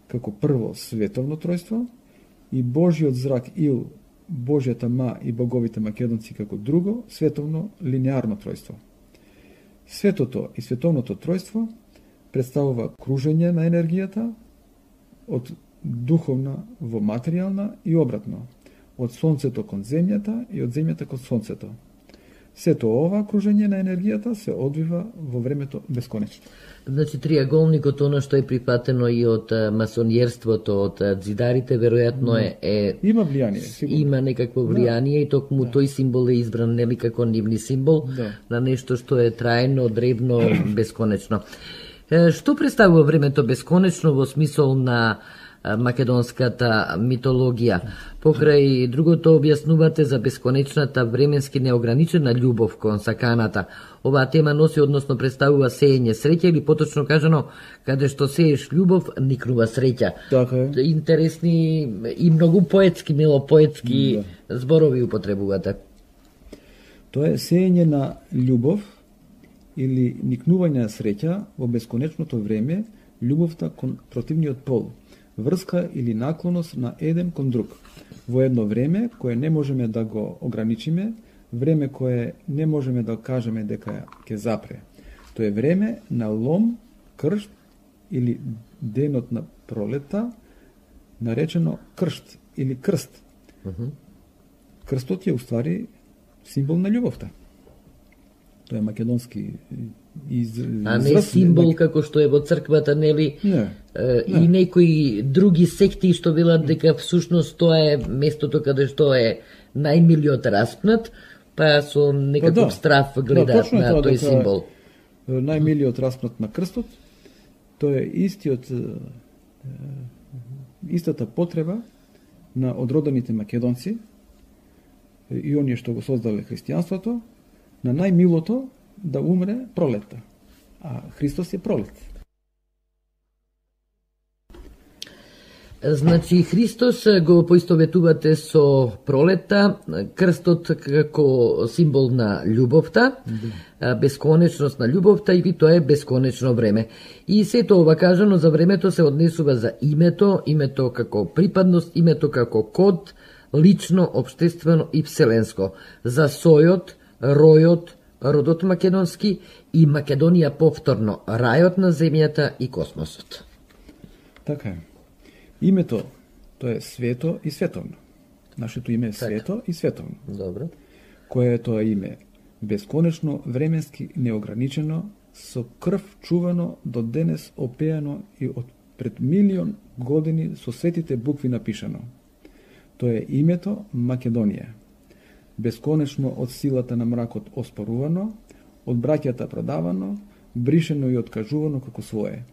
како прво световно тројство, и Божиот зрак Ил, Божјата ма и боговите македонци како друго световно линеарно тројство. Светото и световното тројство представува кружење на енергијата од духовна во материјална и обратно, од сонцето кон земјата и од земјата кон сонцето. Сето ова кружење на енергијата се одвива во времето бесконечно. Значи, триаголникот, оно што е прифатено и од масонјерството, од дзидарите, веројатно е Има влијание, сигурно. Има некакво влијание и токму тој символ е избран нели како нивни символ на нешто што е трајно, древно, бесконечно. Што представува времето бесконечно во смисол на македонската митологија? Покрај другото објаснувате за бесконечната временски неограничена љубов кон саканата. Оваа тема носи, односно представува сеење среќа или поточно кажано, каде што сееш љубов, никнува среќа. Така е. Интересни и многу поетски, милопоетски зборови употребувате. Тоа е сеење на љубов или никнување на среќа во бесконечното време, љубовта кон противниот пол, врска или наклоност на еден кон друг, во едно време кое не можеме да го ограничиме, време кое не можеме да кажеме дека ќе запре. Тоа е време на лом, кршт или денот на пролета, наречено кршт или крст. Крстот е уствари символ на љубовта. Тоа е македонски израз. А не символ како што е во црквата, нели? Не. И некои други секти што велат дека всушност тоа е местото каде што е најмилиот распнат, па со некаков страв гледаат на тој символ. Најмилиот распнат на крстот, тоа е истата потреба на одродените македонци и оние што го создале христијанството, на најмилото да умре пролетта. А Христос е пролет. Значи, Христос го поистоветувате со пролетта, крстот како символ на љубовта, бесконечност на љубовта и тоа е бесконечно време. И сето ова кажано за времето се однесува за името како припадност, името како код, лично, обштествено и вселенско, за сојот, ројот, родот македонски и Македонија повторно, рајот на земјата и космосот. Така е. Името, тоа е свето и световно. Нашето име е свето и световно. Добро. Кое е тоа име? Бесконечно, временски, неограничено, со крв чувано до денес опеано и од пред милион години со светите букви напишано. Тоа е името Македонија. Бесконечно од силата на мракот оспорувано, од браќата продавано, бришено и откажувано како свое.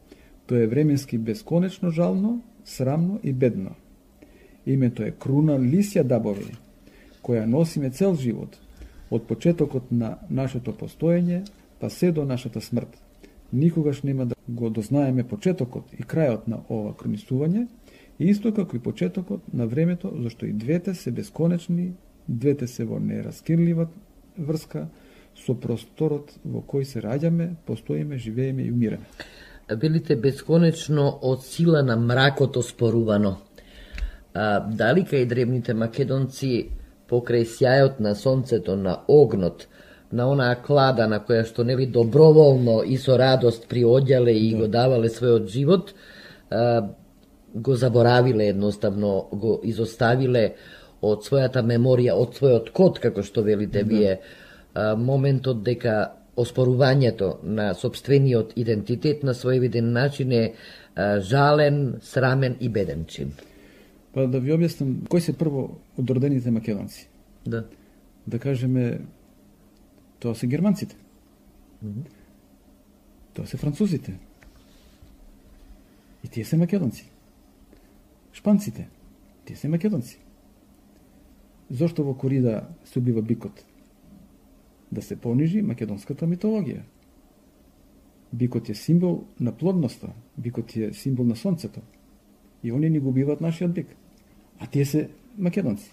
Тоа е временски бесконечно жално, срамно и бедно. Името е круна лисја дабови, која носиме цел живот, од почетокот на нашето постоење, па се до нашата смрт. Никогаш нема да го дознаеме почетокот и крајот на ова крунисување, и исто како и почетокот на времето, зашто и двете се бесконечни, двете се во нераскирлива врска со просторот во кој се раѓаме, постоиме, живееме и умираме. Велите бесконечно од сила на мракот оспорувано. Дали кај древните македонци покрај сјајот на сонцето, на огнот, на онаа клада на која што нели доброволно и со радост приоѓале и го давале својот живот, го заборавиле едноставно, го изоставиле од својата меморија, од својот код, како што велите вие, моментот дека оспорувањето на сопствениот идентитет на своевиден начин е жален, срамен и беден чин. Па да ви објаснам, кои се прво одродените македонци? Да кажеме, тоа се германците. Тоа се французите. И тие се македонци. Шпанците, тие се македонци. Зошто во корида се убива бикот? Да се понижи македонската митологија. Бикот е символ на плодноста, бикот е символ на сонцето. И они ни го убиваат нашиот бик. А тие се македонци.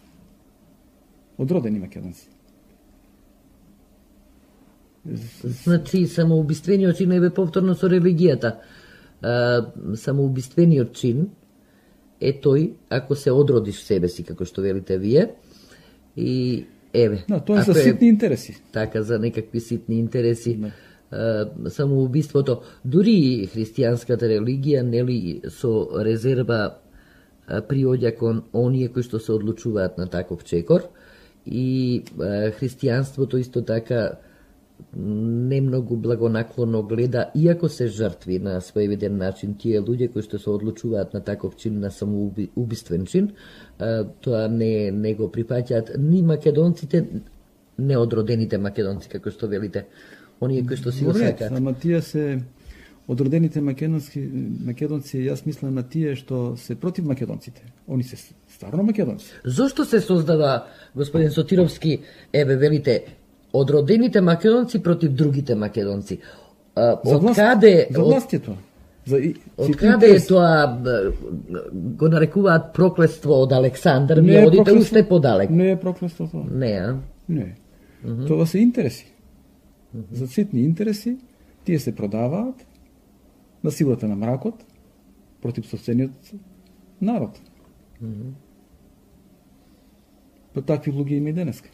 Одродени македонци. Значи, самоубиствениот чин е повторно со религијата. Самоубиствениот чин е тој ако се одродиш себе си, како што велите вие, и еве. Да, тоа е за ситни интереси. Така, за некакви ситни интереси. Самоубиството, дури и христијанската религија, нели, со резерва приоѓа кон оние кои што се одлучуваат на таков чекор, и христијанството исто така не многу благонаклонно гледа, иако се жртви на своевиден начин тие луѓе кои што се одлучуваат на таков чин, на самоубиствен чин, тоа не го припаќаат ни македонците, неодродените македонци, како што велите, оние кои што си го сакаат. Ама тие се одродените македонци, јас мислам на тие што се против македонците. Они се стварно македонци. Зошто се создава, господин Сотировски, еве велите, одродените македонци против другите македонци? Откаде... За власт е тоа. Откаде е тоа, го нарекуваат проклетство од Александар, ми одите уште подалек. Не е проклетство тоа. Не, а? Не. Тоа се интереси. За ситни интереси, тие се продаваат на силата на мракот против собствениот народ. Па такви луѓе има и денеска.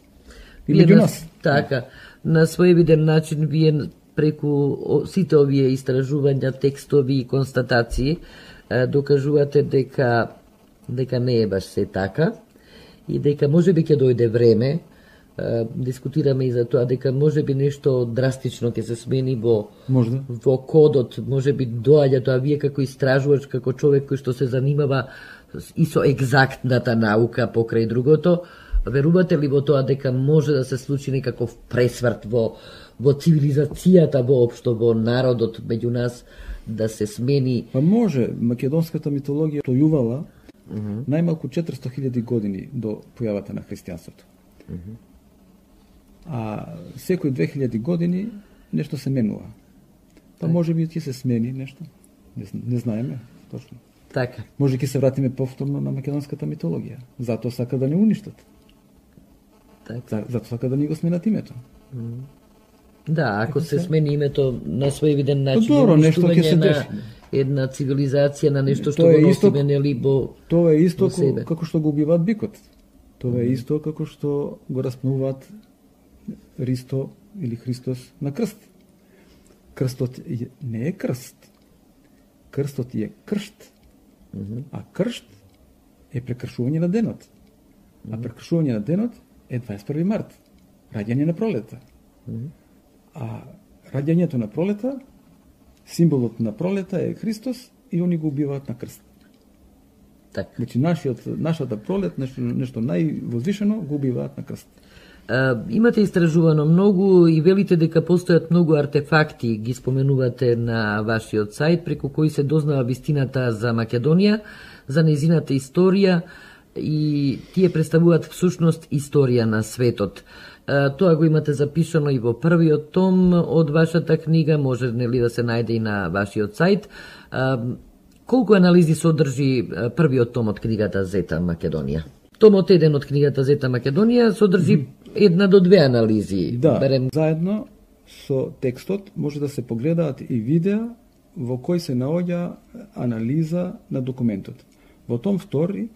И меѓу нас. Така, на своевиден начин вие преку сите овие истражувања, текстови и констатации докажувате дека не е баш се така и дека можеби ќе дојде време, дискутираме и за тоа дека можеби нешто драстично ќе се смени во кодот, можеби доаѓа тоа вие како истражувач, како човек кој што се занимава и со екзактната наука покрај другото. Верувате ли во тоа дека може да се случи некаков пресврт во цивилизацијата воопшто, во народот меѓу нас, да се смени? Па може. Македонската митологија тојувала најмалку 400.000 години до појавата на христијанството. А секој 2000 години нешто се менува. Па може би ќе се смени нешто. Не знаеме точно. Така. Може ќе се вратиме повторно на македонската митологија. Затоа сака да не уништат. Така. Затоа сака да ни го сменат името. Да, ако се смени името на своевиден начин, добро, нешто ќе се деши. Една цивилизација, на нешто што го носиме, нели, тоа е исто како што го убиваат бикот. Тоа е исто како што го распнуваат Ристо или Христос на крст. Крстот не е крст. Крстот е кршт. А кршт е прекршување на денот. А прекршување на денот е 21 март. Раѓање на пролета. А раѓањето на пролета, символот на пролета е Христос и они го убиваат на крст. Так. Значи нашата пролет, нешто највозвишено, го убиваат на крст. Имате истражувано многу и велите дека постојат многу артефакти, ги споменувате на вашиот сајт, преку кои се дознава вистината за Македонија, за незината историја, и тие представуваат всушност историја на светот. Тоа го имате запишано и во првиот том од вашата книга, може нели да се најде и на вашиот сајт. Колку анализи содржи првиот том од книгата Зета Македонија? Томот 1 од книгата Зета Македонија содржи 1 до 2 анализи. Да, заедно со текстот може да се погледаат и видеа во кој се наоѓа анализа на документот. Во том 2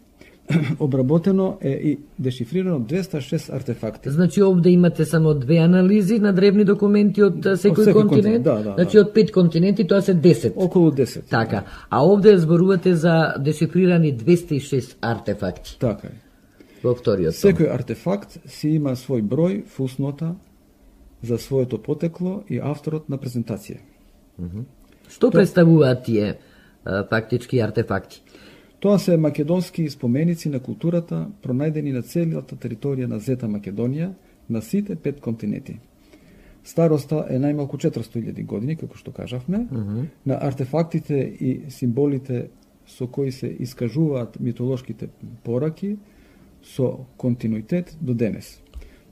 обработено е и дешифрирано 206 артефакти. Значи овде имате само 2 анализи на древни документи од секој континент. Да, значи од 5 континенти тоа се 10. Околу 10. Така. А овде зборувате за дешифрирани 206 артефакти. Така е. Во вториот том. Секој артефакт си има свој број, фуснота за своето потекло и авторот на презентација. Што представуваат тие фактички артефакти? Тоа се македонски споменици на културата, пронајдени на целата територија на Зета Македонија, на сите 5 континенти. Староста е најмалку 400.000 години, како што кажавме. На артефактите и символите со кои се искажуваат митолошките пораки, со континуитет до денес.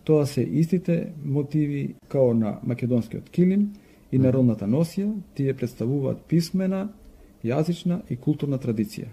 Тоа се истите мотиви као на македонскиот килим и народната носија, тие представуваат писмена, јазична и културна традиција.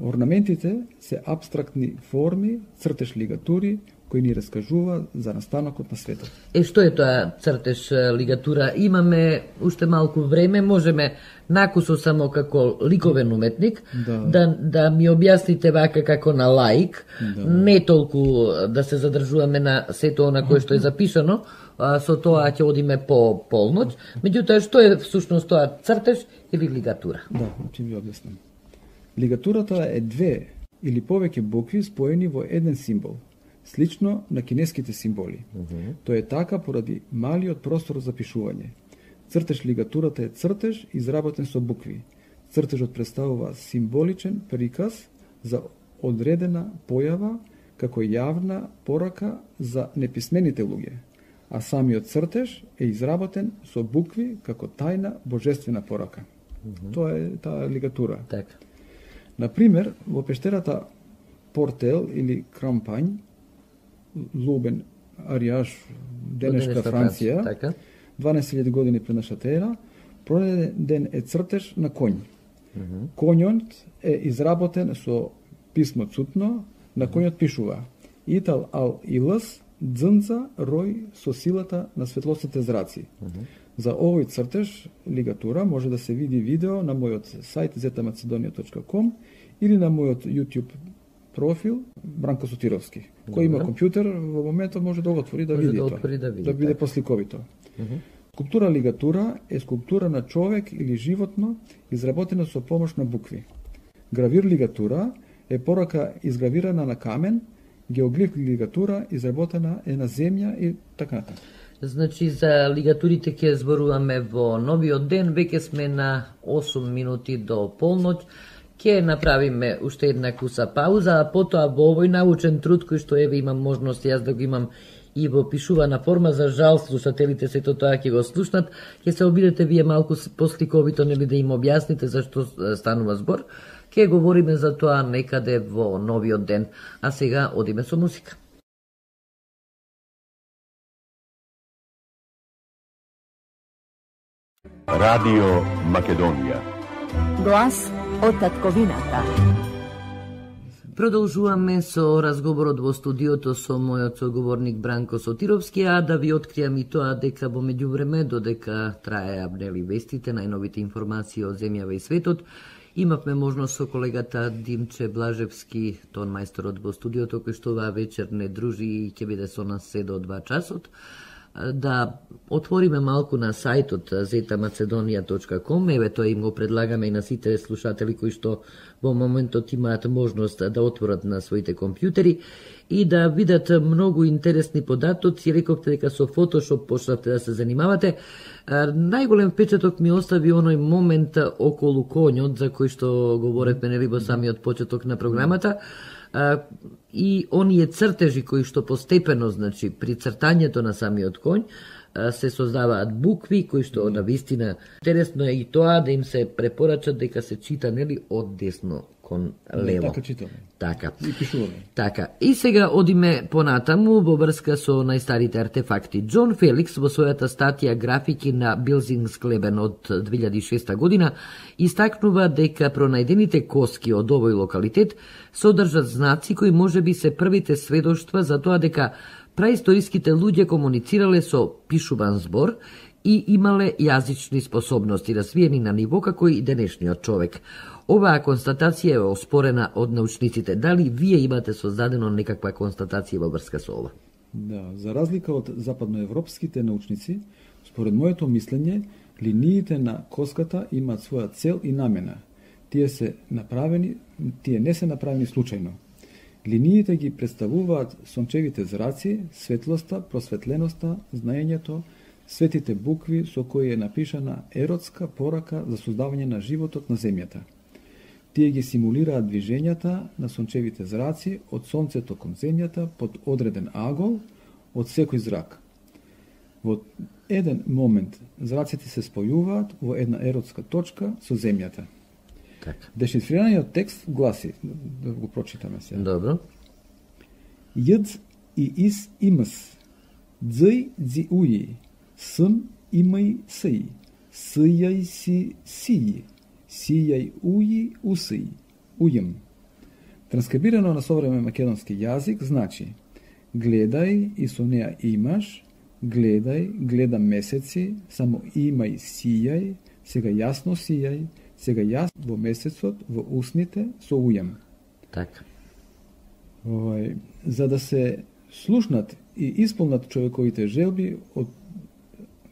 Орнаментите се апстрактни форми, цртеж лигатури, кој ни раскажува за настанокот на светот. Што е тоа цртеж лигатура? Имаме уште малку време, можеме накусо само како ликовен уметник да ми објасните вака како на лаик, не толку да се задржуваме на сето она кое што е запишано, со тоа ќе одиме по полноќ. Меѓутоа, што е всушност тоа цртеж или лигатура? Да, ќе ви објаснам. Лигатурата е две или повеќе букви споени во еден символ, слично на кинеските символи. Тоа е така поради малиот простор за пишување. Цртеж лигатурата е цртеж изработен со букви. Цртежот представува символичен приказ за одредена појава како јавна порака за неписмените луѓе, а самиот цртеж е изработен со букви како тајна божествена порака. Тоа е таа лигатура. Така. Например, во пештерата Портел или Крампањ, Лубен Аријаш, денешка Франција, така. 12.000 години пред нашата ера, пронајден е цртеж на коњ. Коњот е изработен со писмо цутно, на коњот пишува Итал ал илас, дзнца рој со силата на светлосните зраци. За овој цртеж, лигатура, може да се види видео на мојот сајт zmacedonia.com или на мојот YouTube профил Бранко Сотировски. Кој има компјутер, во моментот може да го отвори да види тоа. Да биде посликовито. Скулптура лигатура е скулптура на човек или животно изработена со помош на букви. Гравир лигатура е порака изгравирана на камен, геоглиф лигатура изработена е на земја и така натаму. Значи, за лигатурите ќе зборуваме во новиот ден, веќе сме на 8 минути до полноќ. Ќе направиме уште една куса пауза, а потоа во овој научен труд кој што еве имам можност јас да го имам и во пишувана форма, за жал слушателите сето тоа ќе го слушнат, ќе се обидете вие малку посликовито нели да им објасните зашто станува збор. Ќе говориме за тоа некаде во новиот ден, а сега одиме со музика. Radio Македонија. Глас од татковината. Продолжуваме со разговорот во студиото со мојот соговорник Бранко Сотировски, а да ви откријам и тоа дека во меѓувреме, додека траеа нели вестите, најновите информации од земјава и светот, имавме можност со колегата Димче Блажевски, тонмајсторот во студиото, кој што оваа вечер не дружи и ќе биде со нас се до 2 часот, да отвориме малку на сајтот zmacedonia.com, еве тоа им го предлагаме и на сите слушатели кои што во моментот имаат можност да отворат на своите компјутери и да видат многу интересни податоци. Рековте дека со Photoshop почнавте да се занимавате. Најголем впечаток ми остави оној момент околу коњот за кој што говоревме нели во самиот почеток на програмата. И оние цртежи кои што постепено, значи, при цртањето на самиот коњ, се создаваат букви кои што на вистина интересно е и тоа да им се препорача дека се чита нели од десно кон лево. Така читаме. Така. И пишуваме. Така. И сега одиме понатаму во врска со најстарите артефакти. Џон Феликс во својата статија Графики на Билзингсклебен од 2006 година истакнува дека пронајдените коски од овој локалитет содржат знаци кои можеби се првите сведоштва за тоа дека праисториските луѓе комуницирале со пишуван збор и имале јазични способности развиени на ниво како и денешниот човек. Оваа констатација е оспорена од научниците. Дали вие имате создадено некаква констатација во врска со ова? Да, за разлика од западноевропските научници, според моето мислење, линиите на коската имаат своја цел и намена. Тие не се направени случајно. Линиите ги представуваат сончевите зраци, светлоста, просветленоста, знаењето, светите букви со кои е напишана еротска порака за создавање на животот на земјата. Тие ги симулираат движењата на сончевите зраци од сонцето кон земјата под одреден агол од секој зрак. Во еден момент зраците се спојуваат во една еротска точка со земјата. Така. Дешифрираниот текст гласи, да го прочитаме сега. Добро. Јц и ис имас, дзј дзи уји, см имај сји, сјај си сији, сијај уји усиј, ујм. Транскрибирано на современ македонски јазик значи Гледај и со неа имаш, гледај, гледам месеци, само имај, сијај, сега јасно сијај, сега јасно во месецот, во усните, со ујам. Така. За да се слушнат и исполнат човековите желби од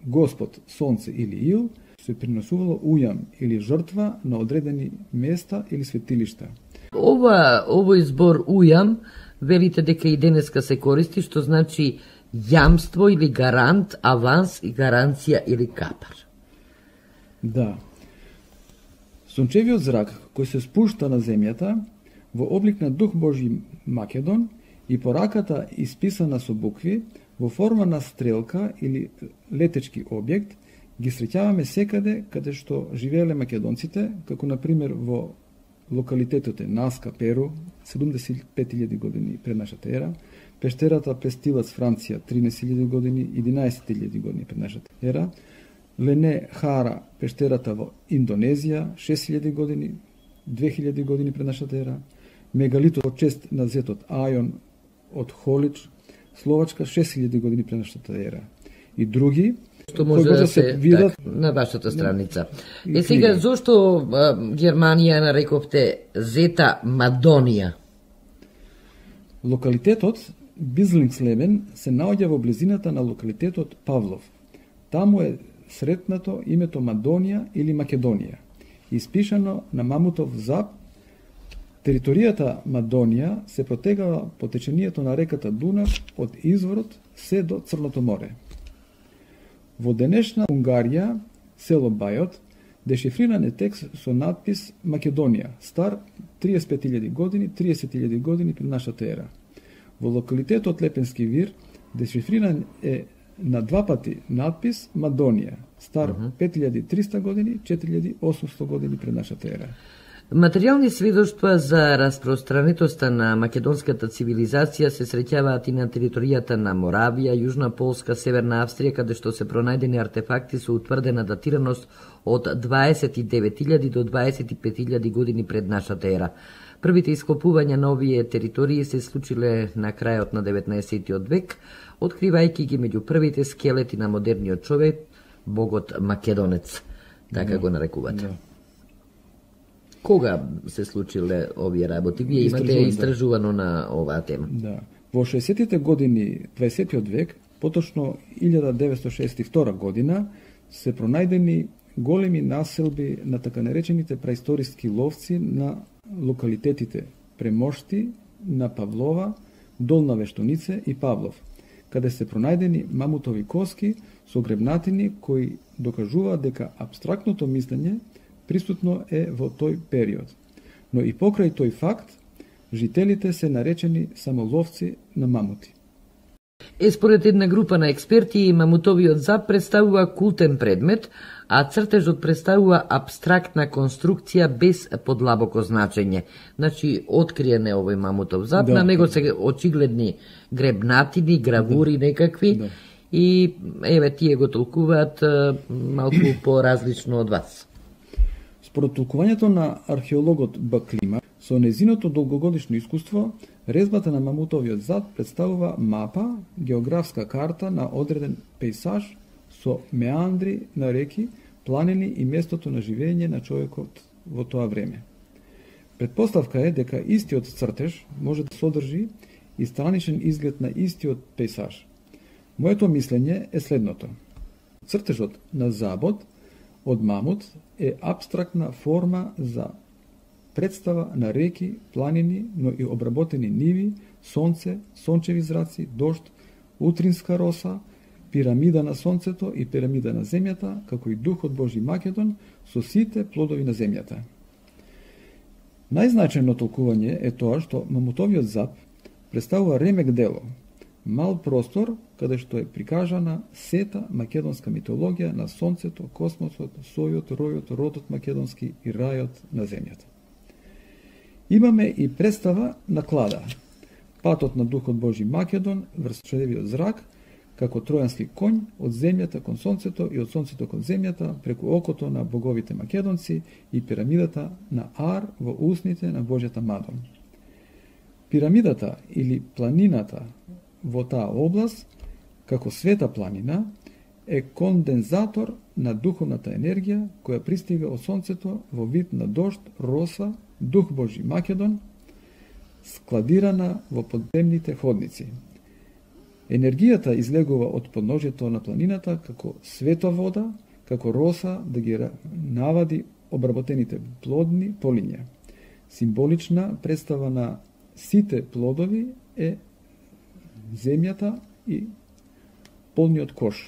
Господ, Сонце или Ил, се приносувало ујам или жртва на одредени места или светилишта. Овој збор ујам, велите дека и денеска се користи, што значи јамство или гарант, аванс и гаранција или капар. Да. Сончевиот зрак кој се спушта на земјата во облик на Дух Божи Македон и пораката исписана со букви во форма на стрелка или летечки објект ги среќаваме секаде каде што живееле македонците, како на пример во локалитетот Наска, Перу, 75.000 години пред нашата ера, пештерата Пестилац, Франција, 13.000 години, 11.000 години пред нашата ера, Лене Хара, пештерата во Индонезија, 6.000 години, 2.000 години пред нашата ера, мегалитот од чест на зетот Ајон од Холич, Словачка, 6.000 години пред нашата ера. И други, што може да се видат на вашата страница. Сега, зошто Германија нарековте Зета Мадонија? Локалитетот Бизлингслебен се наоѓа во близината на локалитетот Павлов. Таму е сретнато името Мадонија или Македонија. Испишано на мамутов зап, територијата Мадонија се протегава по течението на реката Дунав од изворот се до Црното море. Во денешна Унгарија, село Бајот, дешифриран е текст со надпис Македонија, стар 35.000 години, 30.000 години пред нашата ера. Во локалитетот Лепенски вир, дешифриран е на два пати надпис Мадонија, стар 5300 години, 4800 години пред нашата ера. Материјални сведоштва за распространетоста на македонската цивилизација се среќаваат и на територијата на Моравија, Јужна Полска, Северна Австрија, каде што се пронајдени артефакти со утврдена датираност од 29.000 до 25.000 години пред нашата ера. Првите ископувања на овие територии се случиле на крајот на 19. век, откривајќи ги меѓу првите скелети на модерниот човек, богот Македонец, така го нарекувате. Кога се случиле овие работи? Вие имате истражувано на оваа тема. Да. Во 60-тите години 20. век, поточно 1962 година, се пронајдени големи населби на така наречените праисториски ловци на локалитетите Премошти, на Павлова, Долна Вештонице и Павлов, каде се пронајдени мамутови коски со гребнатини кои докажуваат дека апстрактното мислење присутно е во тој период. Но и покрај тој факт, жителите се наречени само ловци на мамути. Според една група на експерти, мамутовиот зап представува култен предмет, а цртежот представува абстрактна конструкција без подлабоко значење. Значи, откриен е овој мамутов зап, на него се очигледни гребнатини, гравури некакви, и еве тие го толкуваат малку поразлично од вас. Според толкувањето на археологот Б. Клима, со незиното долгогодишно искуство, резбата на мамутовиот зап представува мапа, географска карта на одреден пейсаж со меандри на реки, планини и местото на живење на човекот во тоа време. Предпоставка е дека истиот цртеж може да содржи и страничен изглед на истиот пейсаж. Моето мислење е следното. Цртежот на забот од мамут е абстрактна форма за представа на реки, планини, но и обработени ниви, сонце, сончеви зраци, дожд, утринска роса, пирамида на сонцето и пирамида на земјата, како и Духот Божи Македон со сите плодови на земјата. Најзначајно толкување е тоа што мамутовиот зап представува ремек дело, мал простор каде што е прикажана сета македонска митологија на сонцето, космосот, сојот, ројот, родот македонски и рајот на земјата. Имаме и представа на клада, патот на Духот Божи Македон врз чедевиот зрак, како тројански конј од земјата кон сонцето и од сонцето кон земјата, преку окото на боговите македонци и пирамидата на Ар во усните на Божјата Мадон. Пирамидата или планината во таа област, како света планина, е кондензатор на духовната енергија која пристига од сонцето во вид на дожд, роса, дух Божи Македон, складирана во подземните ходници. Енергијата излегува од подножјето на планината како света вода, како роса да ги навади обработените плодни полиња. Символична представа на сите плодови е земјата и полниот кош.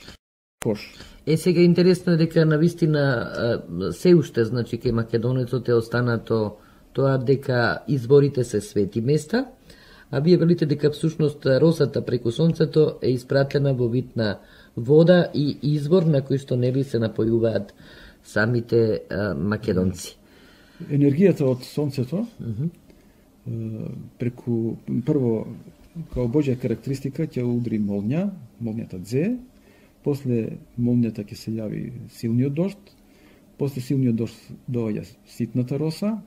Сега интересно е дека навистина се уште, значи, кај македонецот е останато тоа дека изворите се свети места, а вие велите дека всушност росата преку сонцето е испратена во вид на вода и извор на кој што нели се напојуваат самите македонци. Енергијата од сонцето преку прво као Божја карактеристика ќе удри молња, молњата дзе, после молњата ќе се јави силниот дожд, после силниот дожд доаѓа ситната роса,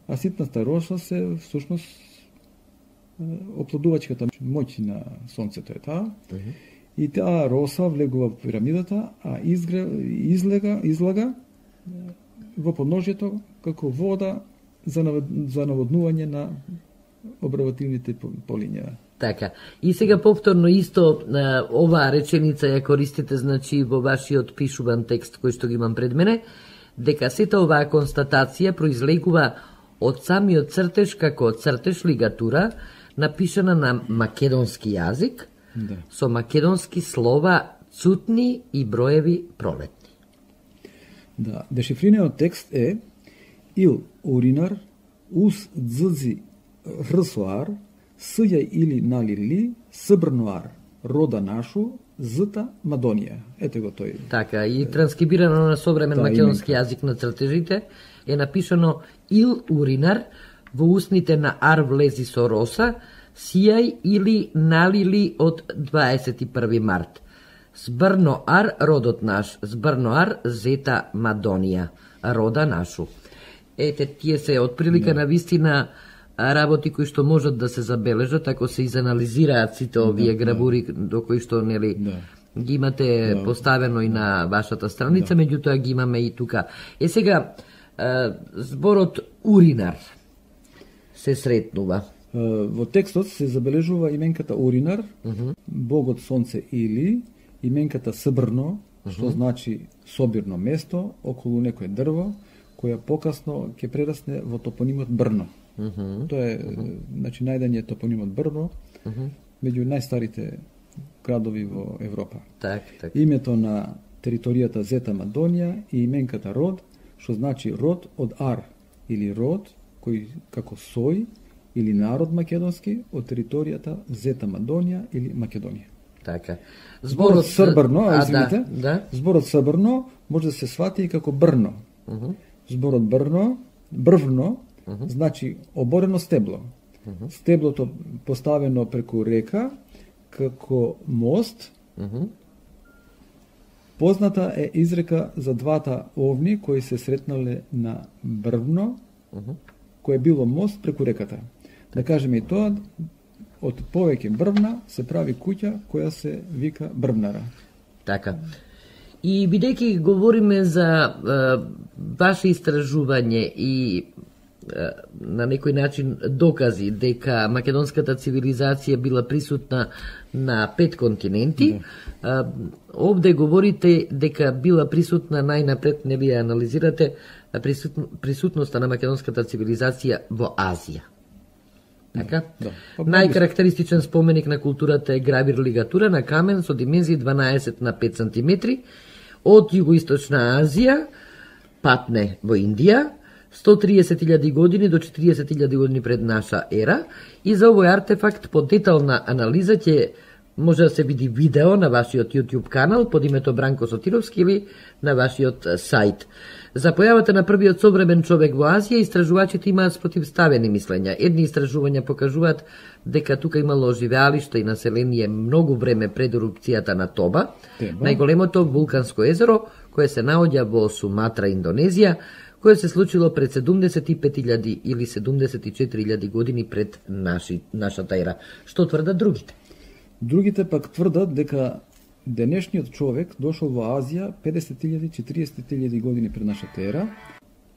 а ситната роса се всушност оплодувачката моќ на сонцето е таа. И таа роса влегува во пирамидата, а излага во подножјето како вода за наводнување на обработивните полиња. Така. И сега повторно исто оваа реченица ја користите, значи, во вашиот пишуван текст кој што ги имам пред мене, дека сета оваа констатација произлегува од самиот цртеж како цртеж лигатура напишана на македонски јазик, со македонски слова цутни и броеви пролетни. Да, дешифрираниот текст е ил уринар, ус дззи рсоар, сјај или налили, сбрноар, рода нашу, зта Мадонија. Ете го тој. Така, и транскрибирано на современ македонски јазик на цртежите е напишано ил уринар, во устните на ар влези со роса, сијај или налили од 21 март. Збрно ар родот наш, збрно ар зета Мадонија, рода нашу. Ете, тие се отприлика на вистина работи кои што можат да се забележат ако се изанализираат сите овие гравури до кои што нели ги имате поставено и на вашата страница, меѓутоа ги имаме и тука. Сега зборот уринар се сретнува. Во текстот се забележува именката уринар, богот сонце или именката сбрно, што значи собирно место околу некое дрво, која покасно ќе прерасне во топонимот Брно. Тоа е, значи, најден е топонимот Брно меѓу најстарите градови во Европа. Так. Името на територијата Зета Мадонија и именката род, што значи род од Ар, или род кој како сој или народ македонски од територијата Зета Мадонија или Македонија. Така. Зборот Србрно, извините, да. Зборот Србрно може да се свати и како Брно. Зборот брвно, значи оборено стебло. Стеблото поставено преку река како мост. Позната е изрека за двата овни кои се сретнале на Брвно, кој било мост преку реката. Да кажеме и тоа, од повеќе брвна се прави куќа која се вика брвнара. Така. И бидејќи говориме за ваше истражување и на некој начин докази дека македонската цивилизација била присутна на 5 континенти, овде говорите дека била присутна најнапред, не вие анализирате присутноста на македонската цивилизација во Азија. Така? Најкарактеристичен споменик на културата е гравир лигатура на камен со димензии 12 на 5 см од југоисточна Азија, патне во Индија, 130.000 години до 40.000 години пред наша ера, и за овој артефакт по детална анализа ќе може да се види видео на вашиот YouTube канал под името Бранко Сотировски или на вашиот сајт. За појавата на првиот современ човек во Азија, истражувачите имаат спротивставени мислења. Едни истражувања покажуваат дека тука имало оживеалиште и население многу време пред ерупцијата на Тоба, најголемото вулканско езеро, кое се наоѓа во Суматра, Индонезија, кое се случило пред 75.000 или 74.000 години пред нашата ера. Што тврдат другите? Другите пак тврдат дека денешниот човек дошол во Азија 50.000-40.000 години пред нашата ера.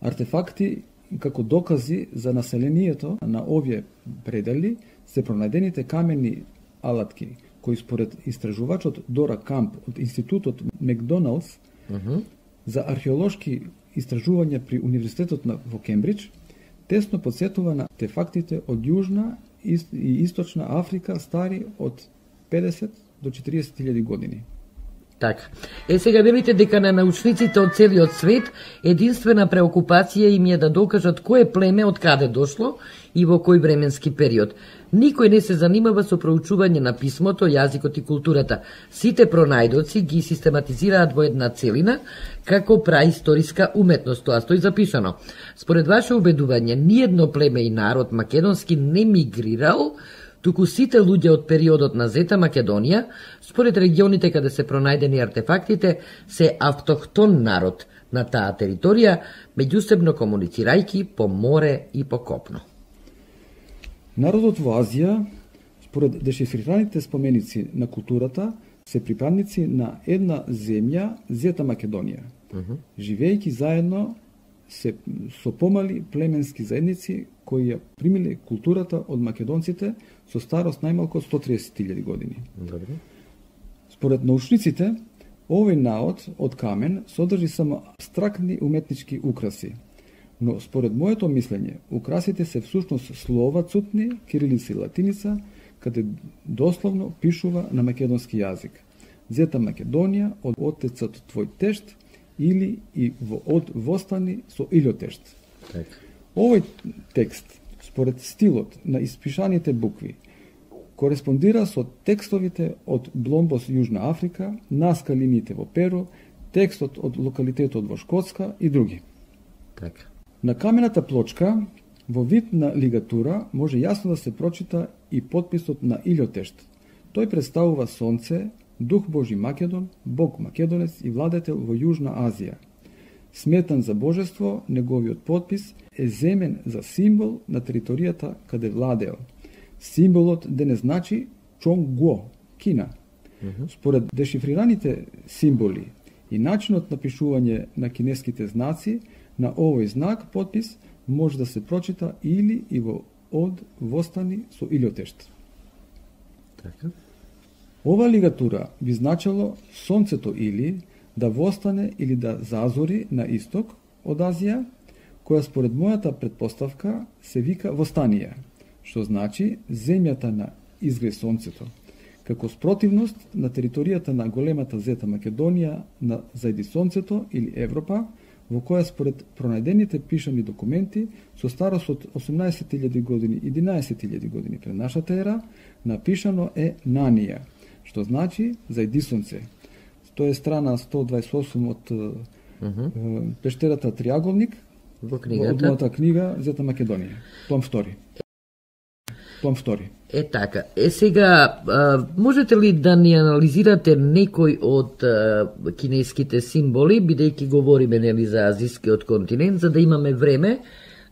Артефакти како докази за населението на овие предели се пронајдените камени алатки, кои според истражувачот Дора Камп од Институтот Макдоналдс за археолошки истражувања при Универзитетот во Кембридж, тесно подсетува на артефактите од Јужна и Источна Африка, стари од 50 до 40.000 години. Така. Сега велите дека на научниците од целиот свет единствена преокупација им е да докажат кое племе од каде дошло и во кој временски период. Никој не се занимава со проучување на писмото, јазикот и културата. Сите пронајдоци ги систематизираат во една целина како праисториска уметност. Тоа стои запишано. Според ваше убедување, ниедно племе и народ македонски не мигрирал, туку сите луѓе од периодот на Зета Македонија, според регионите каде се пронајдени артефактите, се автохтон народ на таа територија, меѓусебно комуницирајќи по море и по копно. Народот во Азија, според дешифрираните споменици на културата, се припадници на една земја, Зета Македонија. Живејќи заедно со помали племенски заедници кои ја примиле културата од македонците со старост најмалку од 130.000 години. Добре. Според научниците, овој наод од камен содржи само абстрактни уметнички украси, но според моето мислење, украсите се всушност слова цутни, кирилица и латиница, каде дословно пишува на македонски јазик. Зета Македонија од отецот твој тешт, или и од востани со илјотешт. Овој текст, според стилот на испишаните букви, кореспондира со текстовите од Бломбос Јужна Африка, Наска линиите во Перу, текстот од локалитетот во Шкотска и други. Така. На камената плочка, во вид на лигатура, може јасно да се прочита и подписот на илјотешт. Тој представува сонце, Дух Божи Македон, Бог Македонец и владетел во Јужна Азија. Сметан за божество, неговиот подпис е земен за символ на територијата каде владеел. Символот не значи Чонгуо, Кина. Според дешифрираните символи и начинот на пишување на кинеските знаци, на овој знак подпис може да се прочита или и од востани со илјотешт. Така. Ова лигатура би значело сонцето или да востане или да зазори на исток од Азија, која според мојата предпоставка се вика Востанија, што значи земјата на изгре сонцето, како спротивност на територијата на големата Зета Македонија на зајди сонцето или Европа, во која според пронајдените пишани документи со старост од 18.000 години, 11.000 години пред нашата ера, напишано е Нанија, што значи зајди сонце. Тоа е страна 128 од пештерата Триаголник во од книгата. мојата книга Зета Македонија, том 2. Том 2. Така. Сега, можете ли да ни анализирате некој од кинеските символи, бидејќи говориме нели за азискиот континент, за да имаме време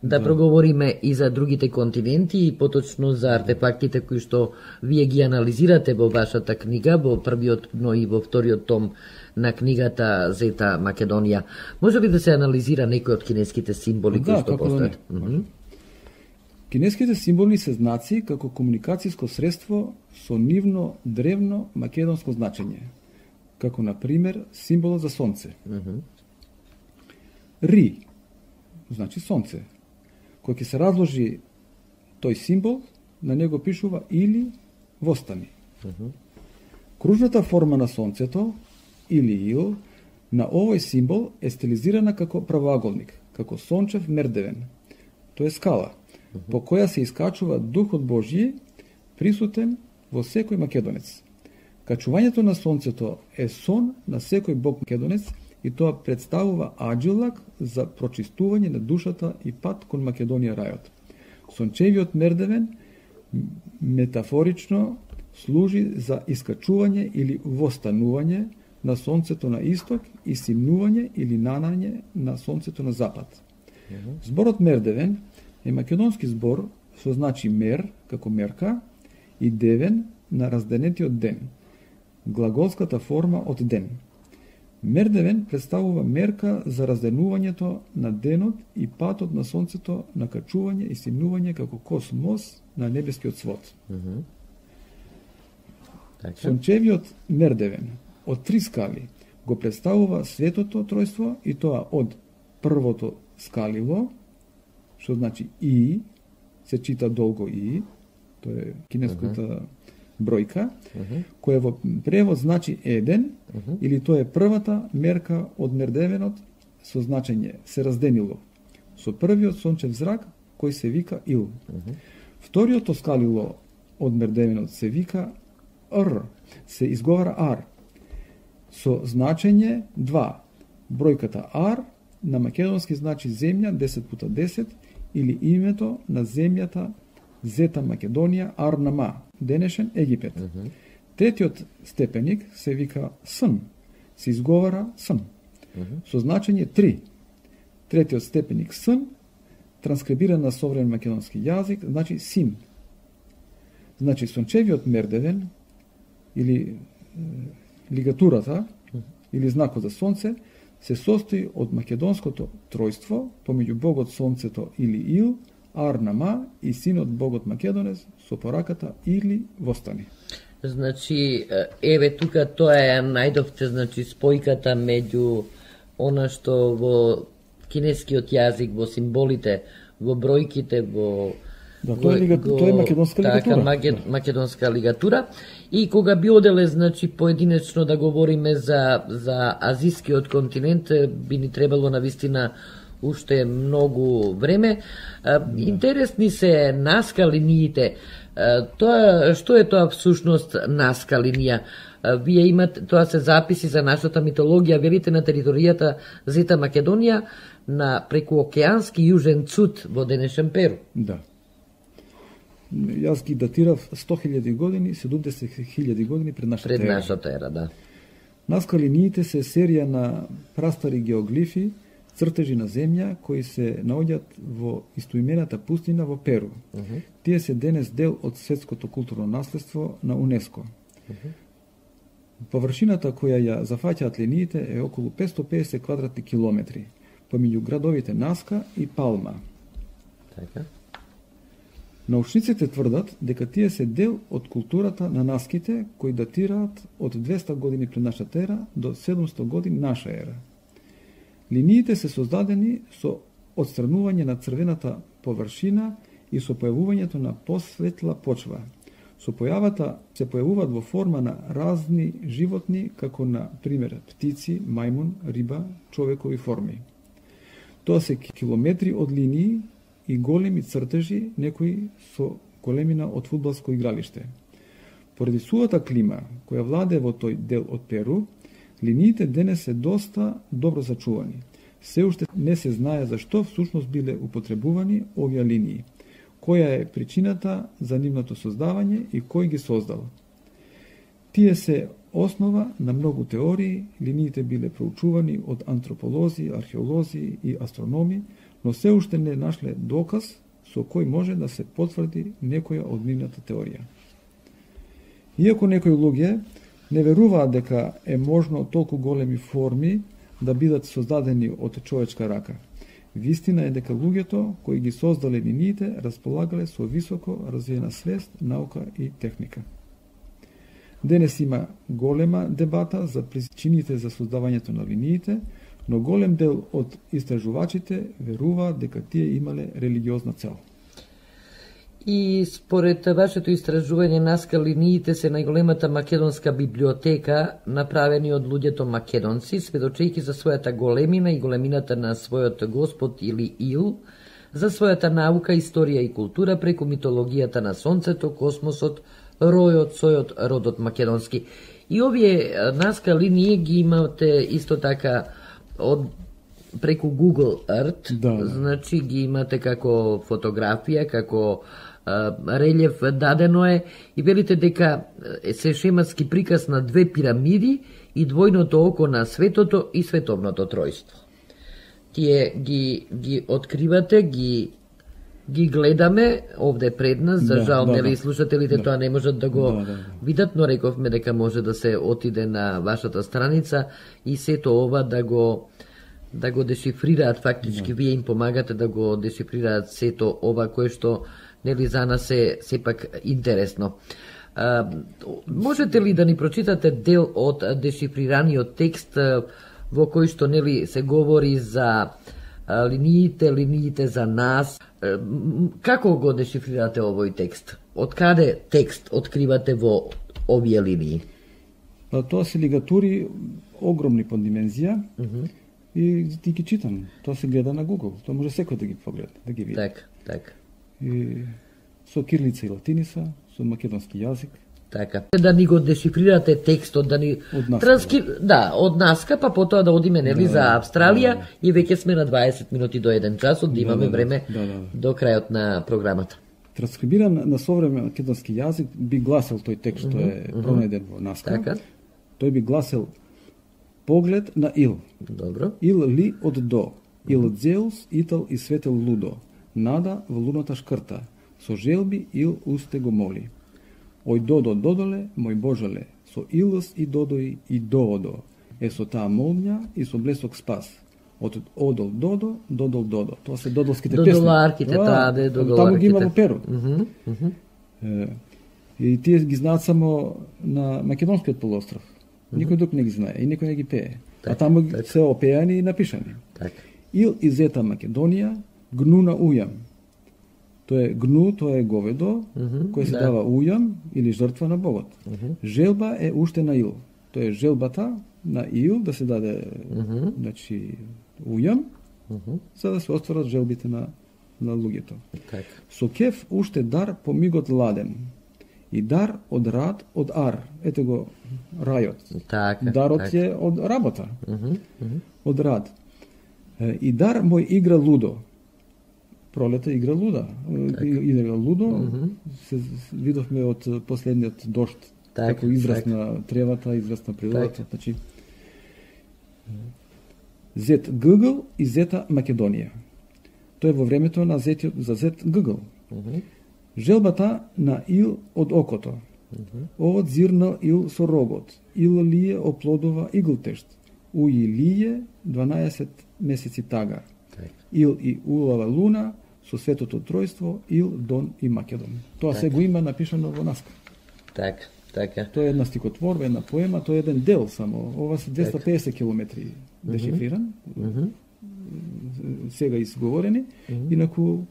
да проговориме и за другите континенти и поточно за артефактите кои што вие ги анализирате во вашата книга, во првиот, но и во вториот том на книгата Зета Македонија. Може ли да се анализира некој од кинеските символи кои што постојат? Кинеските символи се знаци како комуникацијско средство со нивно древно македонско значење, како на пример символот за сонце. Ри значи сонце. Кој ќе се разложи тој символ, на него пишува или востани. Кружната форма на сонцето, или ил, на овој символ е стилизирана како правоаголник, како сончев мердевен. Тоа е скала, по која се искачува Духот Божји, присутен во секој македонец. Качувањето на сонцето е сон на секој бог македонец и тоа представува аџилак за прочистување на душата и пат кон Македонија рајот. Сончевиот мердевен метафорично служи за искачување или востанување на сонцето на исток и симнување или нанање на сонцето на запад. Зборот мердевен е македонски збор со значи мер, како мерка, и девен, на разденетиот ден, глаголската форма од ден. Мердевен представува мерка за разденувањето на денот и патот на сонцето на качување и стигнување како космос на небескиот свод. Сончевиот мердевен од 3 скали го представува светото тројство и тоа од првото скалило, што значи И, се чита долго И, тоа е кинеската бројка, која во превод значи еден, или тоа е првата мерка од мердевенот со значење се разденило, со првиот сончев зрак кој се вика Ил. Вториото скалило од мердевенот се вика Р, се изговара Ар, со значење 2. Бројката Ар на македонски значи земја 10 пута 10 или името на земјата Зета Македонија Арнама, денешен Египет. Третиот степеник се вика Сын, се изговара Сын, со значење 3. Третиот степеник Сын, транскрибиран на современ македонски јазик, значи Син. Значи сончевиот мердевен, или лигатурата, или знакот за сонце, се состои од македонското тројство, помеѓу богот сонцето или Ил, Арнама и синот богот Македонец со пораката или Востани. Значи, еве тука тоа е најдовте, значи спојката меѓу она што во кинескиот јазик, во символите, во бројките, во Да, тоа е македонска лигатура. Така, македонска лигатура. И кога би оделе, значи, поединечно да говориме за азискиот континент, би ни требало навистина уште многу време. Интересни се наска линиите. Што е тоа всушност наска линија? Вие имате, тоа се записи за нашата митологија, велите на територијата Зета Македонија на прекуокеански јужен цуд во денешен Перу. Да. Јас ги датирав 100.000 години, 70.000 години пред нашата ера. Пред нашата ера, да. Наска линиите се серија на прастари геоглифи, цртежи на земја кои се наоѓаат во истоимената пустина во Перу. Тие се денес дел од светското културно наследство на УНЕСКО. Површината која ја зафаќаат линиите е околу 550 квадратни километри, помеѓу градовите Наска и Палма. Така. Научниците тврдат дека тие се дел од културата на наските кои датираат од 200 години пред нашата ера до 700 години наша ера. Линиите се создадени со отстранување на црвената површина и со појавувањето на посветла почва. Со појавата се појавуваат во форма на разни животни, како на пример птици, мајмун, риба, човекови форми. Тоа се километри од линии и големи цртежи, некои со големина од фудбалско игралиште. Поради сувата клима, која владее во тој дел од Перу, линиите денес се доста добро зачувани. Се уште не се знае зашто всушност биле употребувани овие линии, која е причината за нивното создавање и кој ги создал. Тие се основа на многу теории, линиите биле проучувани од антрополози, археолози и астрономи, но се уште не нашле доказ со кој може да се потврди некоја од нивната теорија. Иако некои луѓе не веруваат дека е можно толку големи форми да бидат создадени од човечка рака, вистина е дека луѓето кои ги создале линиите располагале со високо развиена свест, наука и техника. Денес има голема дебата за причините за создавањето на линиите, но голем дел од истражувачите веруваат дека тие имале религиозна цел. И според вашето истражување, наска линиите се најголемата македонска библиотека, направени од луѓето македонци, сведочејќи за својата големина и големината на својот Господ или Ил, за својата наука, историја и култура преку митологијата на сонцето, космосот, ројот, сојот, родот македонски. И овие наска линии ги имате исто така од преку Google Earth, Да. Значи ги имате како фотографија, како релјеф дадено е и велите дека се шематски приказ на две пирамиди и двојното око на светото и световното тројство. Тие ги откривате, ги ги гледаме овде пред нас, за жал, нели, слушателите тоа не можат да го видат, но рековме дека може да се отиде на вашата страница и сето ова да го дешифрираат, фактички вие им помагате да го дешифрираат сето ова кое што нели за нас е сепак интересно. Можете ли да ни прочитате дел од дешифрираниот текст во кој што нели се говори за линиите за нас? Како го дешифрирате овој текст? Од каде текст откривате во овие линии? Тоа се лигатури огромни по димензија и ти ги читам. Тоа се гледа на Google. Тоа може секој да ги погледа, да ги види. Так. И со кирилица и латиница, со македонски јазик. Така. Да ни го дешифрирате текстот, да ни од наска, па потоа да одиме нели за Австралија и веќе сме на 20 минути до 1 час, да имаме време до крајот на програмата. Транскрибиран на современ македонски јазик би гласел тој текст што е пронајден во наска. Така. Тој би гласел: поглед на Ил. Добро. Ил ли од до. Ил Дзеус, Итал и светел лудо. Нада во луната шкрта. Со желби Ил усте го моли. Ој додо додоле, мој Божале, со Илос и додои и доодо, е со таа молња и со блесок спас. Од одол додо, додол додо. Тоа се додолските песни. Додоларките, додоларките. Таму ги има во Перу. И тие ги знаат само на македонскиот полуостров. Никој друг не ги знае и никој не ги пее. А таму се опеани и напишани. Ил изета Македонија, гну на ујам. Тоа е гну, тоа е говедо, кој се дава ујам или жртва на Богот. Желба е уште на Ил. Тоа е желбата на Ил да се даде значи ујам, за да се остварат желбите на луѓето. Со кеф уште дар по мигот ладен. И дар од рад од ар. Ете го рајот. Дарот е од работа. Од рад. И дар мој игра лудо. Пролета игра луда. Игра лудо. Се видовме од последниот дожд. Како израз на тревата, израз на природата. Значи, Зет Ггл и Зета Македонија. Тоа е во времето на за Зет Ггл. Желбата на Ил од окото. Овод зирнал Ил со рогот. Ил лие оплодува иглтешт. Уи лие 12 месеци тага. Ил и улава луна со светото тројство, Ил, Дон и Македон. Тоа се го има напишано во наска. Така. Тоа е една стикотворба, една поема, тоа е еден дел само. Ова се 250 километри дешифриран. Сега изговорени. Инаку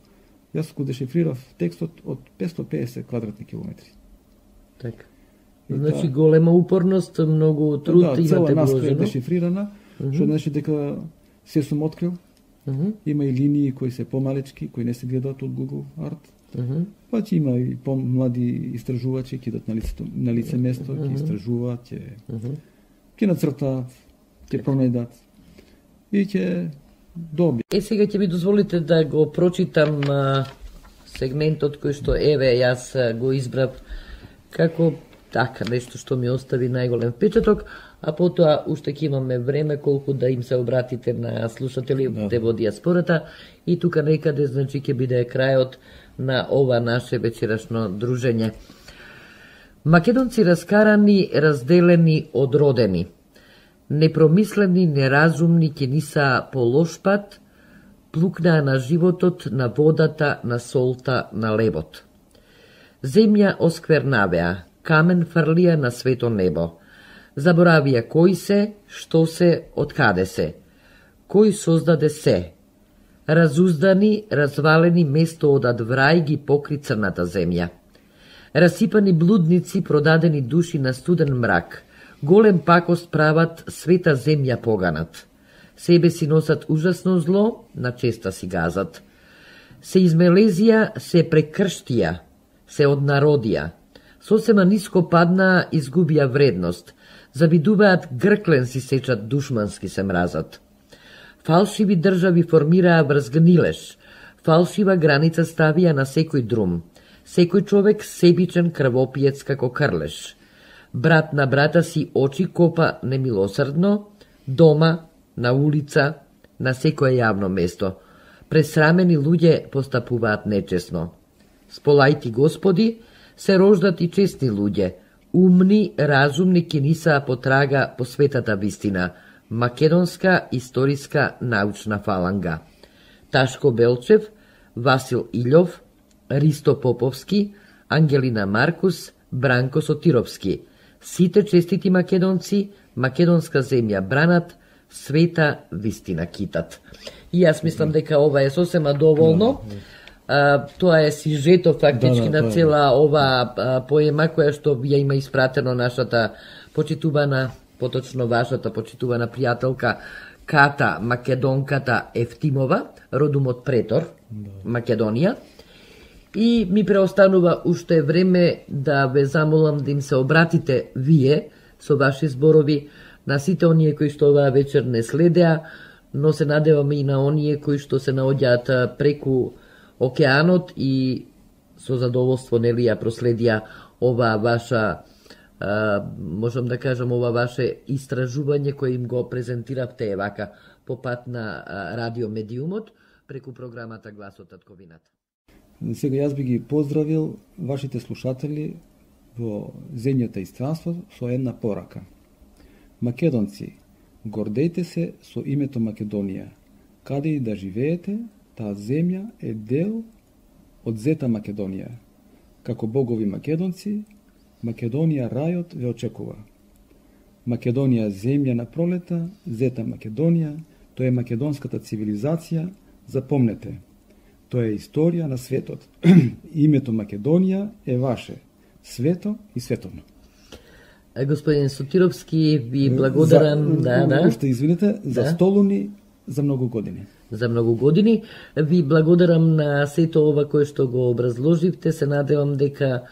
јас го дешифрирав текстот од 550 квадратни километри. Така. Значи голема упорност, многу труд имате вложено. Цела наска е дешифрирана, што значи дека се сум открил. Има и линии кои се помалечки, кои не се гледаат од Google Art. Па ќе има и помлади истражувачи, ќе идат на лице место, ќе истражуваат, ќе нацртаат, ќе пронајдат и ќе доби. Сега ќе ми дозволите да го прочитам сегментот кој што јас го избрав како така нешто што ми остави најголем впечаток, а потоа уште ќе имаме време колку да им се обратите на слушателите во диаспората и тука некаде значи ќе биде крајот на ова наше вечерашно дружење. Македонци раскарани, разделени, одродени. Непромислени, неразумни ќе ниса по лош пат, плукнаа на животот, на водата, на солта, на лебот. Земја осквернавеа, камен фрлија на свето небо. Заборавија кој се, што се, од каде се. Кој создаде се. Разуздани, развалени место одат врај ги покри црната земја. Расипани блудници, продадени души на студен мрак. Голем пакост прават, света земја поганат. Себе си носат ужасно зло, на честа си газат. Се измелезија, се прекрштија, се однародија. Сосема ниско паднаа, изгубија вредност. Завидуваат грклен си сечат, душмански се мразат. Фалшиви држави формираа врз гнилеш. Фалшива граница ставија на секој друм. Секој човек себичен крвопиец како крлеш. Брат на брата си очи копа немилосрдно, дома, на улица, на секое јавно место. Пресрамени луѓе постапуваат нечесно. Сполајти Господи, се рождат и честни луѓе, умни, разумни, ки ниса потрага по светата вистина, македонска историска научна фаланга. Ташко Белчев, Васил Илјов, Ристо Поповски, Ангелина Маркус, Бранко Сотировски. Сите честити македонци, македонска земја бранат, света вистина китат. И јас мислам дека ова е сосема доволно. Тоа е сижето фактички на цела ова поема која што ја има испратено нашата почитувана, поточно вашата почитувана пријателка Ката Македонката Ефтимова, родум од Претор, Македонија. И ми преостанува уште време да ве замолам да им се обратите вие со ваши зборови на сите оние кои што оваа вечер не следеа, но се надеваме и на оние кои што се наоѓаат преку океанот и со задоволство нели ја проследија ова ваша, можам да кажам, ова ваше истражување кој им го презентиравте вака по пат на радио Медиумот преку програмата Гласот татковината. Сега јас би ги поздравил вашите слушатели во земјата и странството со една порака. Македонци, гордејте се со името Македонија. Каде и да живеете, таа земја е дел од зета Македонија. Како богови македонци, Македонија рајот ве очекува. Македонија земја на пролета, зета Македонија, тоа е македонската цивилизација, запомнете. Тоа е историја на светот. Името Македонија е ваше, свето и световно. Господин Сотировски, ви благодарам. Уште извините, за столуни за многу години. За многу години. Ви благодарам на сето ова кое што го образложивте. Се надевам дека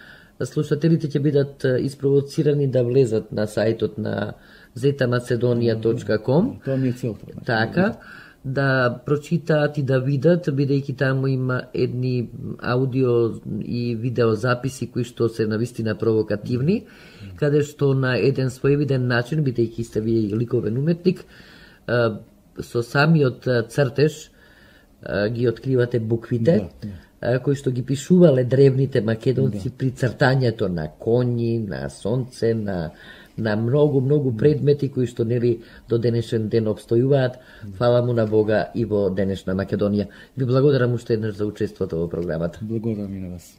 слушателите ќе бидат испровоцирани да влезат на сајтот на zetamacedonija.com. Тоа ми е целта. Така, да прочитаат и да видат, бидејќи таму има едни аудио и видео записи кои што се навистина провокативни, каде што на еден своевиден начин, бидејќи сте вие ликовен уметник, со самиот цртеж ги откривате буквите, кои што ги пишувале древните македонци при цртањето на коњи, на сонце, на многу предмети кои што нели до денешен ден обстојуваат. Фала му на Бога и во денешна Македонија. Ви благодарам уште еднаш за учеството во програмата. Благодарам и на вас.